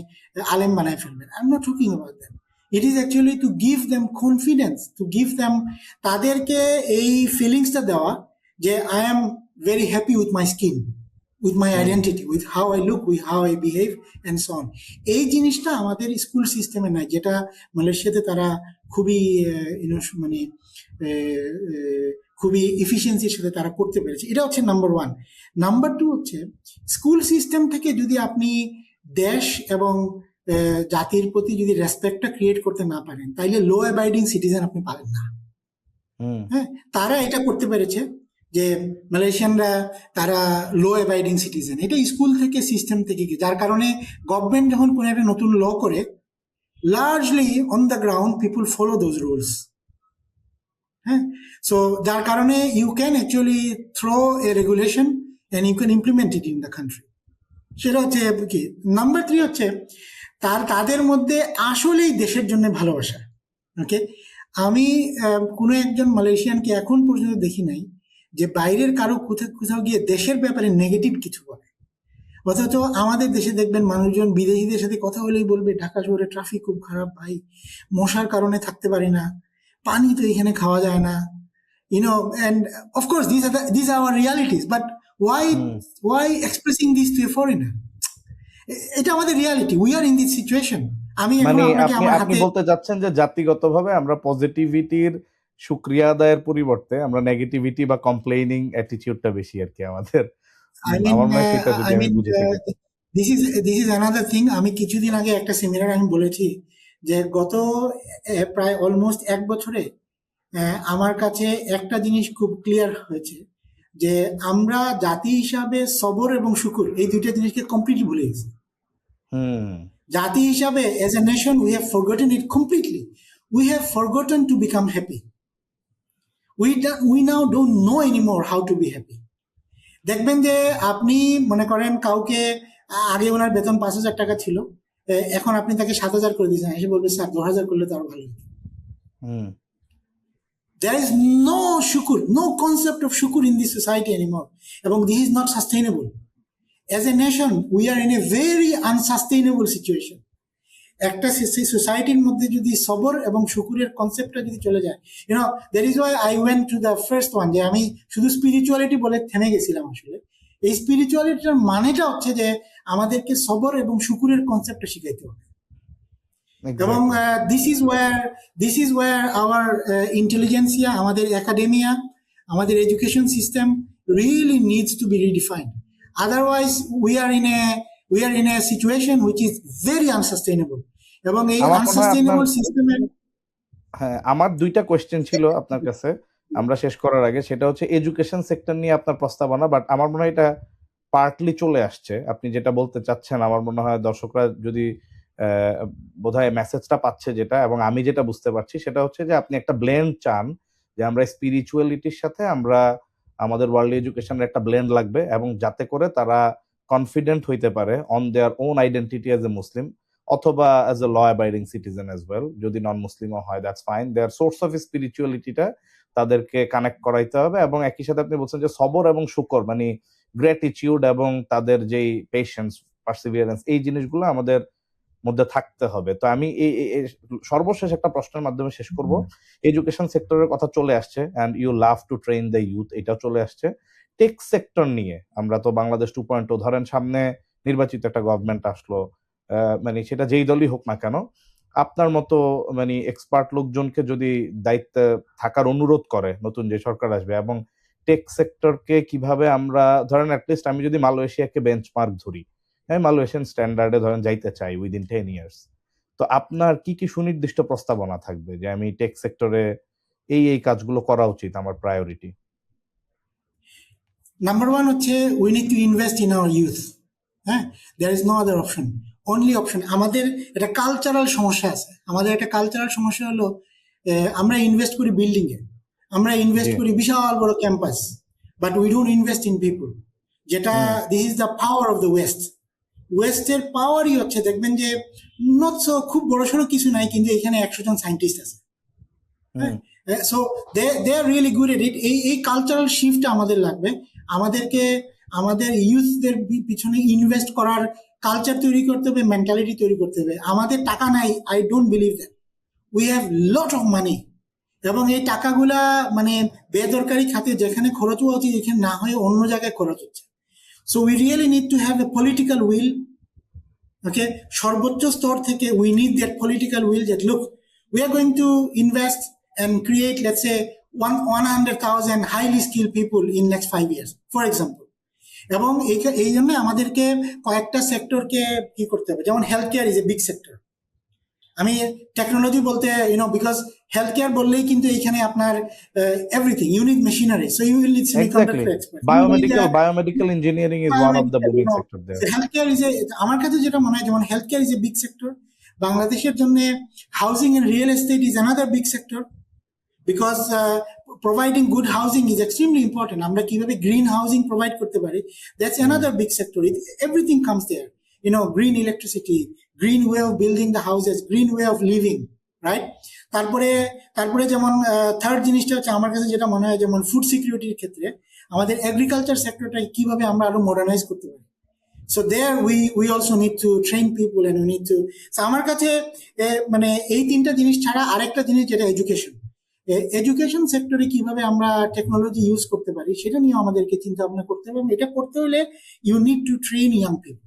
আলেম বানায় ফেলবেন। I am not talking about that. It is actually to give them confidence, to give them, তাদেরকে এই ফিলিংসটা দেওয়া যে I am very happy with my skin, with my hmm identity, with how I look, with how I behave and so on. এই জিনিসটা আমাদের school সিস্টেমে নাই, যেটা মালয়েশিয়াতে তারা খুবই মানে খুবই এফিসিয়েন্সির সাথে তারা করতে পেরেছে। এটা হচ্ছে নাম্বার ওয়ান। নাম্বার টু হচ্ছে স্কুল সিস্টেম থেকে যদি আপনি দেশ এবং জাতির প্রতি যদি রেসপেক্টটা ক্রিয়েট করতে না পারেন, তাইলে লো অ্যাবাইডিং সিটিজেন আপনি পাবেন না। হুম হ্যাঁ, তারা এটা করতে পেরেছে যে মালয়েশিয়ানরা তারা লো অ্যাবাইডিং সিটিজেন, এটা স্কুল থেকে সিস্টেম থেকে, যার কারণে গভর্নমেন্ট যখন কোনো একটা নতুন ল করে, largely on the ground people follow those rules. হ্যাঁ, সো যার কারণে you can actually throw a regulation and you can implement it in the country. সেটা হচ্ছে কি। নাম্বার থ্রি হচ্ছে তাদের মধ্যে আসলেই দেশের জন্য ভালোবাসা। ওকে, আমি কোনো একজন মালয়েশিয়ানকে এখন পর্যন্ত দেখি নাই যে বাইরের কারো কোথাও কোথাও গিয়ে দেশের ব্যাপারে নেগেটিভ কিছু বলে। অথচ আমাদের দেশে দেখবেন মানুষজন বিদেশিদের সাথে কথা হলেই বলবে ঢাকা শহরে ট্রাফিক খুব খারাপ ভাই, মশার কারণে থাকতে পারি না, পানি তো এখানে খাওয়া যায় না, and of course these are our realities, but why hmm. why expressing this to a foreigner? এটা আমাদের reality, we are in this situation. আমি এখন মানে আপনাকে আপনি আমার আপনি হাতে বলতে চাচ্ছেন যে জাতিগতভাবে আমরা পজিটিভিটির শুকরিয়া আদায়ের পরিবর্তে আমরা নেগেটিভিটি বা কমপ্লেইনিং অ্যাটিটিউডটা বেশি আর কি আমাদের। আই মিন আমার মনে হয় সেটা যদি আই আমি মিন বুঝে থাকি। This is another thing. আমি কিছুদিন আগে একটা সেমিনার আমি বলেছি যে গত প্রায় অলমোস্ট এক বছরে আমার কাছে একটা জিনিস খুব ক্লিয়ার হয়েছে যে আমরা জাতি হিসাবে সবর এবং শুকুর এই দুইটা জিনিসকে কমপ্লিটলি ভুলে গেছি। হুম জাতি হিসাবে as a nation we have forgotten it completely. We have forgotten to become happy. We now don't know anymore how to be happy. দেখবেন যে আপনি মনে করেন কাউকে আগে ওনার বেতন 5,000 টাকা ছিল, এখন আপনি তাকে 7,000 করে দিয়েছেন, এসে বলবে স্যার 10,000 করলে তো আরো ভালো হতো। হুম There is no shukur, no concept of shukur in this society anymore. এবং this is not sustainable. As a nation, we are in a very unsustainable situation. একটা সোসাইটির মধ্যে যদি সবর এবং শুকুরের কনসেপ্টটা যদি চলে যায়, that is Y I went to the first one, যে আমি শুধু স্পিরিচুয়ালিটি বলে থেমে গেছিলাম। আসলে এই স্পিরিচুয়ালিটির মানেটা হচ্ছে যে আমাদেরকে সবর এবং শুকুরের কনসেপ্টটা শিখাইতে হবে। এবং this is war our intelligentsia, আমাদের একাডেমিয়া, আমাদের education system really needs to be redefined. Otherwise we are in a situation which is very unsustainable. এবং এই আমার মনে হয় আপনার আনসাস্টেইনেবল সিস্টেমের হ্যাঁ আমার দুইটা কোয়েশ্চেন ছিল আপনার কাছে আমরা শেষ করার আগে, সেটা হচ্ছে এডুকেশন সেক্টর নিয়ে আপনার প্রস্তাবনা, বাট আমার মনে হয় এটা পার্টলি চলে আসছে। আপনি যেটা বলতে চাচ্ছেন আমার মনে হয় দর্শকরা যদি বোধহয় মেসেজটা পাচ্ছে যেটা, এবং আমি যেটা বুঝতে পারছি সেটা হচ্ছে যে আপনি একটা ব্লেন্ড চান, যে আমরা স্পিরিচুয়ালিটির সাথে আমরা আমাদের ওয়ার্ল্ড এডুকেশনের একটা ব্লেন্ড লাগবে, এবং যাতে করে তারা কনফিডেন্ট হইতে পারে on their own identity as a Muslim, অথবা as a law abiding citizen as well. যদি নন মুসলিমও হয় that's fine, their source of স্পিরিচুয়ালিটিটা তাদেরকে কানেক্ট করাইতে হবে। এবং একই সাথে আপনি বলছেন যে সবর এবং শুকর, মানে গ্র্যাটিটিউড এবং তাদের যেই পেশেন্স, পার্সিভিয়ারেন্স, এই জিনিসগুলো আমাদের মধ্যে থাকতে হবে। তো আমি এই সর্বশেষ একটা প্রশ্নের মাধ্যমে শেষ করব। এডুকেশন সেক্টরের কথা চলে আসছে, and you love to train the youth, এটাও চলে আসছে। টেক সেক্টর নিয়ে আমরা তো বাংলাদেশ 2.0, ধরেন সামনে নির্বাচিত একটা গভর্নমেন্ট আসলো, মানে সেটা যেই দলই হোক না কেন, আপনার মতো মানে এক্সপার্ট লোকজনকে যদি দায়িত্বে থাকার অনুরোধ করে নতুন যে সরকার আসবে, এবং টেক সেক্টরকে কিভাবে আমরা, ধরেন অ্যাটলিস্ট আমি যদি মালয়েশিয়াকে বেঞ্চমার্ক ধরি, হ্যাঁ, মালয়েশিয়ান স্ট্যান্ডার্ডে ধরেন যাইতে চাই উইদিন 10 ইয়ার্স, তো আপনার কি কি সুনির্দিষ্ট প্রস্তাবনা থাকবে যে আমি টেক সেক্টরে এই কাজগুলো করা উচিত, আমার প্রায়োরিটি? নাম্বার ওয়ান হচ্ছে we need to invest in our youth. হ্যাঁ, there is no other option, only option. আমাদের একটা কালচারাল সমস্যা আছে। আমাদের একটা কালচারাল সমস্যা হলো আমরা ইনভেস্ট করি বিল্ডিং এ, আমরা ইনভেস্ট জি। করি বিশাল বড় campus, but we don't invest in people. যেটা this is the power of the West. ওয়েস্টের পাওয়ারই হচ্ছে, দেখবেন যে নট সো খুব বড়সড় কিছু নাই, কিন্তু এখানে 100 জন সায়েন্টিস্ট আছে। So they are really good at it. এই কালচারাল শিফট আমাদের লাগবে। আমাদেরকে আমাদের ইউথদের পিছনে ইনভেস্ট করার কালচার তৈরি করতে হবে, মেন্টালিটি তৈরি করতে হবে। আমাদের টাকা নাই, I don't believe that. We have lot of money, এবং এই টাকাগুলা মানে বেদরকারি খাতে যেখানে খরচ হওয়া উচিত এখানে না হয়ে অন্য জায়গায় খরচ হচ্ছে। So we really need to have a political will. Okay, সর্বোচ্চ স্তর থেকে we need that political will that look, we are going to invest and create, let's say, 100,000 highly skilled people in next 5 years, for example. এবং এই জন্য আমাদেরকে কয়েকটা সেক্টরকে কি করতে হবে, যেমন health care is a big sector. আমি টেকনোলজি বলতে বিকজ হেলথ কেয়ার বললেই কিন্তু এইখানে আপনার everything, you need machinery, so you will need semiconductor expert, biomedical engineering is one of the booming sector there. Health care is a, আমার কাছে যেটা মনে হয়, যেমন health care is a big sector. বাংলাদেশের জন্য housing and real estate is another big sector, because providing good housing is extremely important. আমরা কিভাবে গ্রিন হাউজিং প্রোভাইড করতে পারি, that's another big sector. Everything comes there, green electricity, green way of building the houses, green way of living, right? তারপরে যেমন third জিনিসটা হচ্ছে আমার কাছে যেটা মনে হয়, যেমন ফুড সিকিউরিটির ক্ষেত্রে আমাদের এগ্রিকালচার সেক্টরটা কিভাবে আমরা আরো মডার্নাইজ করতে পারি। So there we also need to train people, and we need to, so আমার কাছে মানে এই তিনটা জিনিস ছাড়া আরেকটা জিনিস যেটা এডুকেশন সেক্টরে কিভাবে আমরা টেকনোলজি ইউজ করতে পারি সেটা নিয়ে আমাদেরকে চিন্তা ভাবনা করতে হবে। এটা করতে হলে you need to train young people.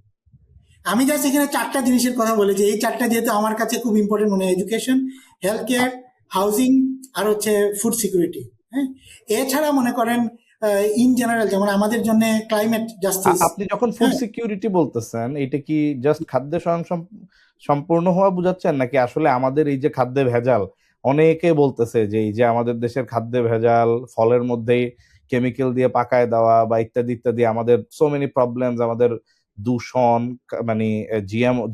আমি জাস্ট এখানে 4টা জিনিসের কথা বলেছি, এই 4টা যেহেতু আমার কাছে খুব ইম্পর্টেন্ট মনে হয়, এডুকেশন, হেলথ কেয়ার, হাউজিং, আর হচ্ছে ফুড সিকিউরিটি। হ্যাঁ, এছাড়া মনে করেন ইন জেনারেল যেমন আমাদের জন্য ক্লাইমেট জাস্টিস। আপনি যখন ফুড সিকিউরিটি বলতেছেন, এটা কি জাস্ট খাদ্য সম্পূর্ণ হওয়া বুঝাচ্ছেন, নাকি আসলে আমাদের এই যে খাদ্যে ভেজাল, অনেকে বলতেছে যে এই যে আমাদের দেশের খাদ্যে ভেজাল, ফলের মধ্যেই কেমিক্যাল দিয়ে পাকায় দেওয়া বা ইত্যাদি ইত্যাদি, আমাদের সো মেনি প্রবলেমস, আমাদের দূষণ, মানে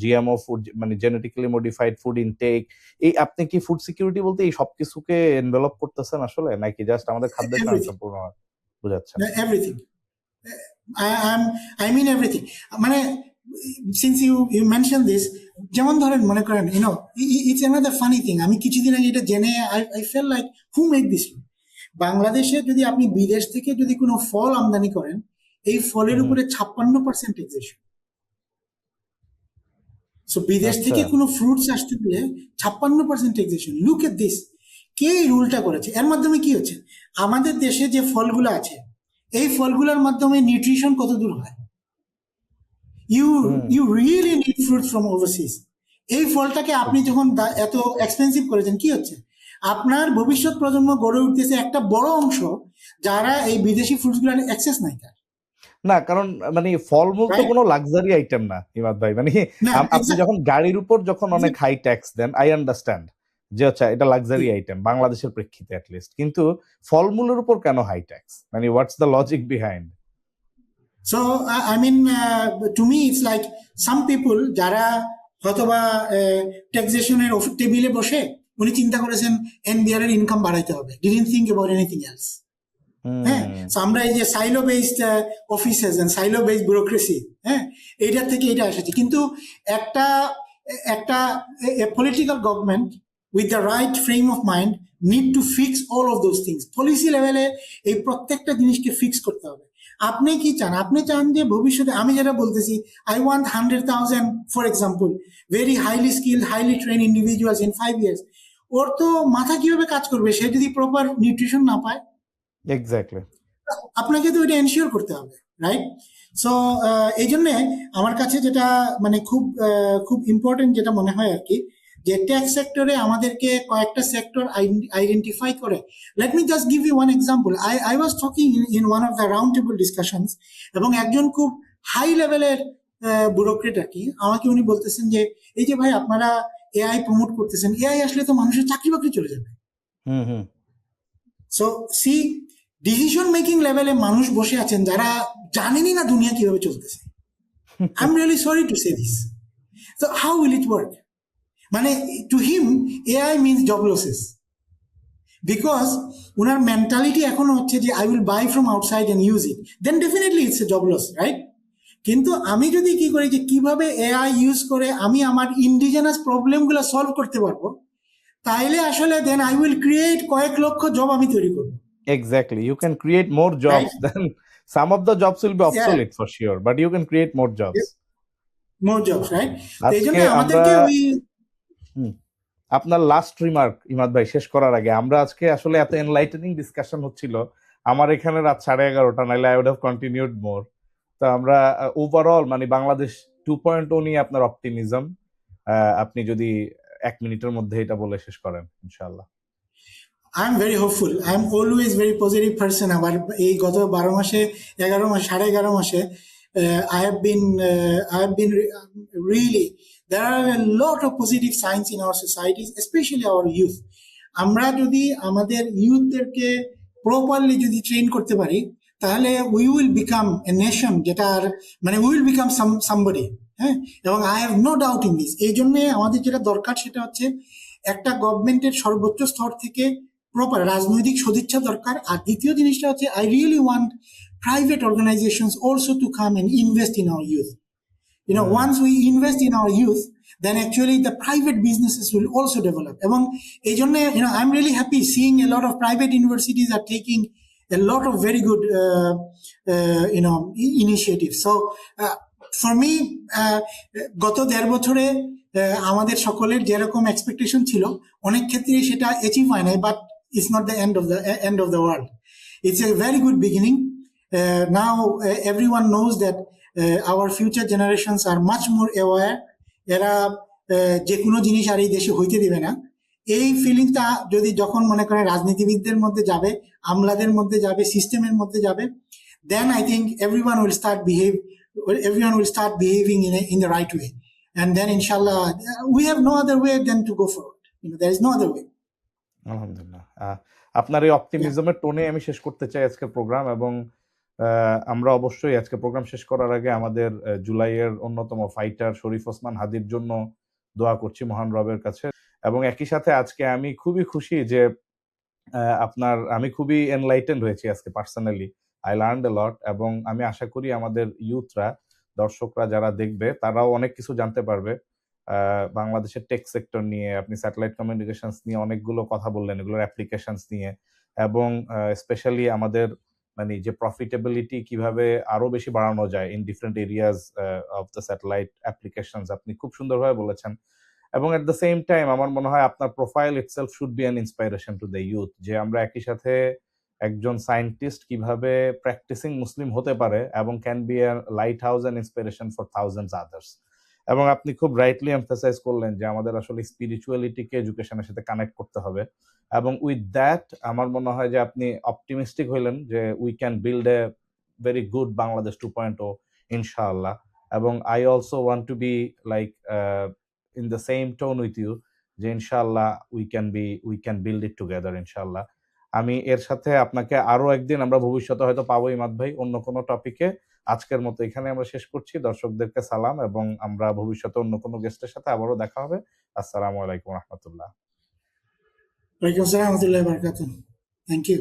জিএমও ফুড, মানে জেনেটিক্যালি মডিফাইড ফুড ইনটেক, এই আপনি কি ফুড সিকিউরিটি বলতে এই সবকিছুকে এনভেলপ করতেছেন আসলে, নাকি জাস্ট আমাদের খাদ্য সম্পূর্ণ বুঝাচ্ছেন? Everything, I mean everything. মানে since you mentioned this, যেমন ধরেন মনে করেন it's another funny thing. আমি কিছুদিন আগে এটা জেনে I felt like who made this law? বাংলাদেশে যদি আপনি বিদেশ থেকে যদি কোনো ফল আমদানি করেন, এই ফলের উপরে 56% ট্যাক্সেশন। সো বিদেশ থেকে কোনো ফ্রুটস আসতে গেলে 56% ট্যাক্সেশন। লুক এট দিস, কে এই রুলটা করেছে? এর মাধ্যমে কি হচ্ছে, আমাদের দেশে যে ফলগুলো আছে এই ফলগুলোর মাধ্যমে নিউট্রিশন কত দূর হয়। You really need fruit from overseas. এই ফলটাকে আপনি যখন এত এক্সপেন্সিভ করেছেন, কি হচ্ছে, আপনার ভবিষ্যৎ প্রজন্ম গড়ে উঠতেছে একটা বড় অংশ যারা এই বিদেশি ফ্রুটস গুলোর অ্যাক্সেস নাই তার। না, কারণ মানে ফলমূল তো কোনো লাক্সারি আইটেম না ইমাদ ভাই। মানে আপনি যখন গাড়ির উপর যখন অনেক হাই ট্যাক্স দেন, আই আন্ডারস্ট্যান্ড যে আচ্ছা এটা লাক্সারি আইটেম বাংলাদেশের প্রেক্ষিতে অ্যাটলিস্ট, কিন্তু ফলমূলের উপর কেন হাই ট্যাক্স? মানে what's the logic behind? So I mean to me it's like some people যারা হয়তোবা ট্যাক্সেশনের টেবিলে বসে উনি চিন্তা করেছেন এনবিআর এর ইনকাম বাড়াইতে হবে, didn't think about anything else. হ্যাঁ, হুম। so আমরা এই যে silo based offices and silo based bureaucracy, হ্যাঁ, এইটার থেকে এটা এসেছে। কিন্তু একটা একটা political government with the right frame of mind need to fix all of those things. Policy লেভেলে এই প্রত্যেকটা জিনিসকে ফিক্স করতে হবে। আপনি কি চান? আপনি চান যে ভবিষ্যতে, আমি যেটা বলতেছি, I want 100,000 for example very highly skill highly train individuals in 5 years। ওর তো মাথা কিভাবে কাজ করবে সে যদি প্রপার নিউট্রিশন না পায়? এক্স্যাক্টলি। আপনাকে তো এটা এনশিওর করতে হবে, রাইট? সো এই জন্যে আমার কাছে যেটা মানে খুব ইম্পর্টেন্ট যেটা মনে হয় আর কি, যে ট্যাক্স সেক্টরে আমাদেরকে কয়েকটা সেক্টর আইডেন্টিফাই করে। Let me just give you one example. I was talking in one of the round table discussions, এবং একজন খুব হাই লেভেলের ব্যুরোক্রেট আর কি, আমাকে উনি বলতেছেন যে এই যে ভাই আপনারা এআই প্রমোট করতেছেন, এআই আসলে তো মানুষের চাকরি বাকরি চলে যাবে। হুম হুম। সো সি, ডিসিশন মেকিং লেভেলে মানুষ বসে আছেন যারা জানেনই না দুনিয়া কিভাবে চলতেছে। I am really sorry to say this. So how will it work? মানে to him AI means job losses, because ওনার মেন্টালিটি এখনো হচ্ছে যে I will buy from outside and use it, then definitely it's a job loss, right? কিন্তু আমি যদি কি করি যে কিভাবে এআই ইউজ করে আমি আমার ইন্ডিজিনাস প্রবলেমগুলো সলভ করতে পারবো, তাইলে আসলে দেন আই উইল ক্রিয়েট কয়েক লক্ষ জব আমি তৈরি করবো। Exactly. You can create more jobs than some of the jobs will be obsolete for sure, but you can create more jobs. More jobs, right? তো এই জন্য আজকে আমাদেরকে আমরা ওই আপনার লাস্ট রিমার্ক ইমাদ ভাই শেষ করার আগে, আমরা আজকে আসলে এত এনলাইটেনিং ডিসকাশন হচ্ছিল, আমার এখানে রাত 11:30, নাইলে আই উড হ্যাভ কন্টিনিউড মোর। তো আমরা ওভারঅল মানে বাংলাদেশ 2.0 নিয়ে আপনার অপটিমিজম, আপনি যদি 1 মিনিটের মধ্যে এটা বলে শেষ করেন ইনশাআল্লাহ। I am very hopeful, I am always very positive person. আবার এই গত 12 মাসে 11 মাস 11.5 মাসে I have been really, there are a lot of positive signs in our societies, especially our youth. আমরা যদি আমাদের ইউথদেরকে প্রপারলি যদি ট্রেন করতে পারি, তাহলে we will become a nation, যেটার মানে উই উইল বিকাম সামবডি, হ্যাঁ। এবং I have no doubt in this. এই জন্য আমাদের যেটা দরকার সেটা হচ্ছে একটা গভর্নমেন্টের সর্বোচ্চ স্তর থেকে প্রপার রাজনৈতিক সদিচ্ছা দরকার। আর দ্বিতীয় জিনিসটা হচ্ছে I really want private organizations also to come and invest in our youth. You know, once we invest in our youth, then actually the private businesses will also develop. এবং এই জন্য, you know, I'm really happy seeing a lot of private universities are taking a lot of very good, initiatives. So, for me, গত 1.5 বছরে আমাদের সকলের যেরকম expectation ছিল, অনেক ক্ষেত্রে সেটা অ্যাচিভ হয় নাই, but it's not the end of the world. It's a very good beginning. Now everyone knows that our future generations are much more aware. এরা যে কোনো জিনিস আর এই দেশে হইতে দিবে না, এই ফিলিংটা যদি যখন মনে করেন রাজনীতিবিদদের মধ্যে যাবে, আমলাদের মধ্যে যাবে, সিস্টেমের মধ্যে যাবে, then I think everyone will start behaving in the right way, and then inshallah we have no other way than to go forward. You know, there is no other way. আলহামদুলিল্লাহ। আপনার এই অপটিমিজমের টোনে আমি শেষ করতে চাই আজকের প্রোগ্রাম, এবং আমরা অবশ্যই আজকে প্রোগ্রাম শেষ করার আগে আমাদের জুলাইয়ের অন্যতম ফাইটার শরীফ ওসমান হাদির জন্য দোয়া করছি মহান রবের কাছে। এবং একই সাথে আজকে আমি খুবই খুশি যে আমি খুবই এনলাইটেন্ড হয়েছি আজকে পার্সোনালি। আই লার্নড এ লট, এবং আমি আশা করি আমাদের ইউথরা, দর্শকরা যারা দেখবে, তারাও অনেক কিছু জানতে পারবে বাংলাদেশের টেক সেক্টর নিয়ে। আপনি স্যাটেলাইট কমিউনিকেশনস নিয়ে অনেকগুলো কথা বললেন, এগুলোর অ্যাপ্লিকেশনস নিয়ে, এবং স্পেশালি আমাদের মানে যে প্রফিটেবিলিটি কিভাবে আরো বেশি বাড়ানো যায় in different areas of the satellite applications, আপনি খুব সুন্দরভাবে বলেছেন। এবং এট দ্য সেম টাইম আমার মনে হয় আপনার profile itself should be an inspiration to the youth, যে আমরা একই সাথে একজন সায়েন্টিস্ট কিভাবে প্র্যাকটিসিং মুসলিম হতে পারে এবং can be a light house and inspiration for thousands others. এবং আপনি খুব রাইটলি এমফাসাইজ করলেন যে আমাদের আসলে স্পিরিচুয়ালিটিকে এডুকেশনের সাথে কানেক্ট করতে হবে, এবং উইথ দ্যাট আমার মনে হয় যে আপনি অপটিমিস্টিক হইলেন যে we can build a very good Bangladesh 2.0 ইনশাআল্লাহ। এবং I also want to be like in the same tone with you, যে ইনশাআল্লাহ we can build it together ইনশাআল্লাহ। আমি এর সাথে আপনাকে আরো একদিন আমরা ভবিষ্যতে হয়তো পাবো ইমাদ ভাই অন্য কোনো টপিকে। আজকের মতো এখানে আমরা শেষ করছি। দর্শকদেরকে সালাম, এবং আমরা ভবিষ্যতে অন্য কোনো গেস্টের সাথে আবারও দেখা হবে। আসসালামু আলাইকুম রহমতুল্লাহ। ওয়ালাইকুম আসসালাম ওয়া রাহমাতুল্লাহি ওয়া বারাকাতুহু। Thank you.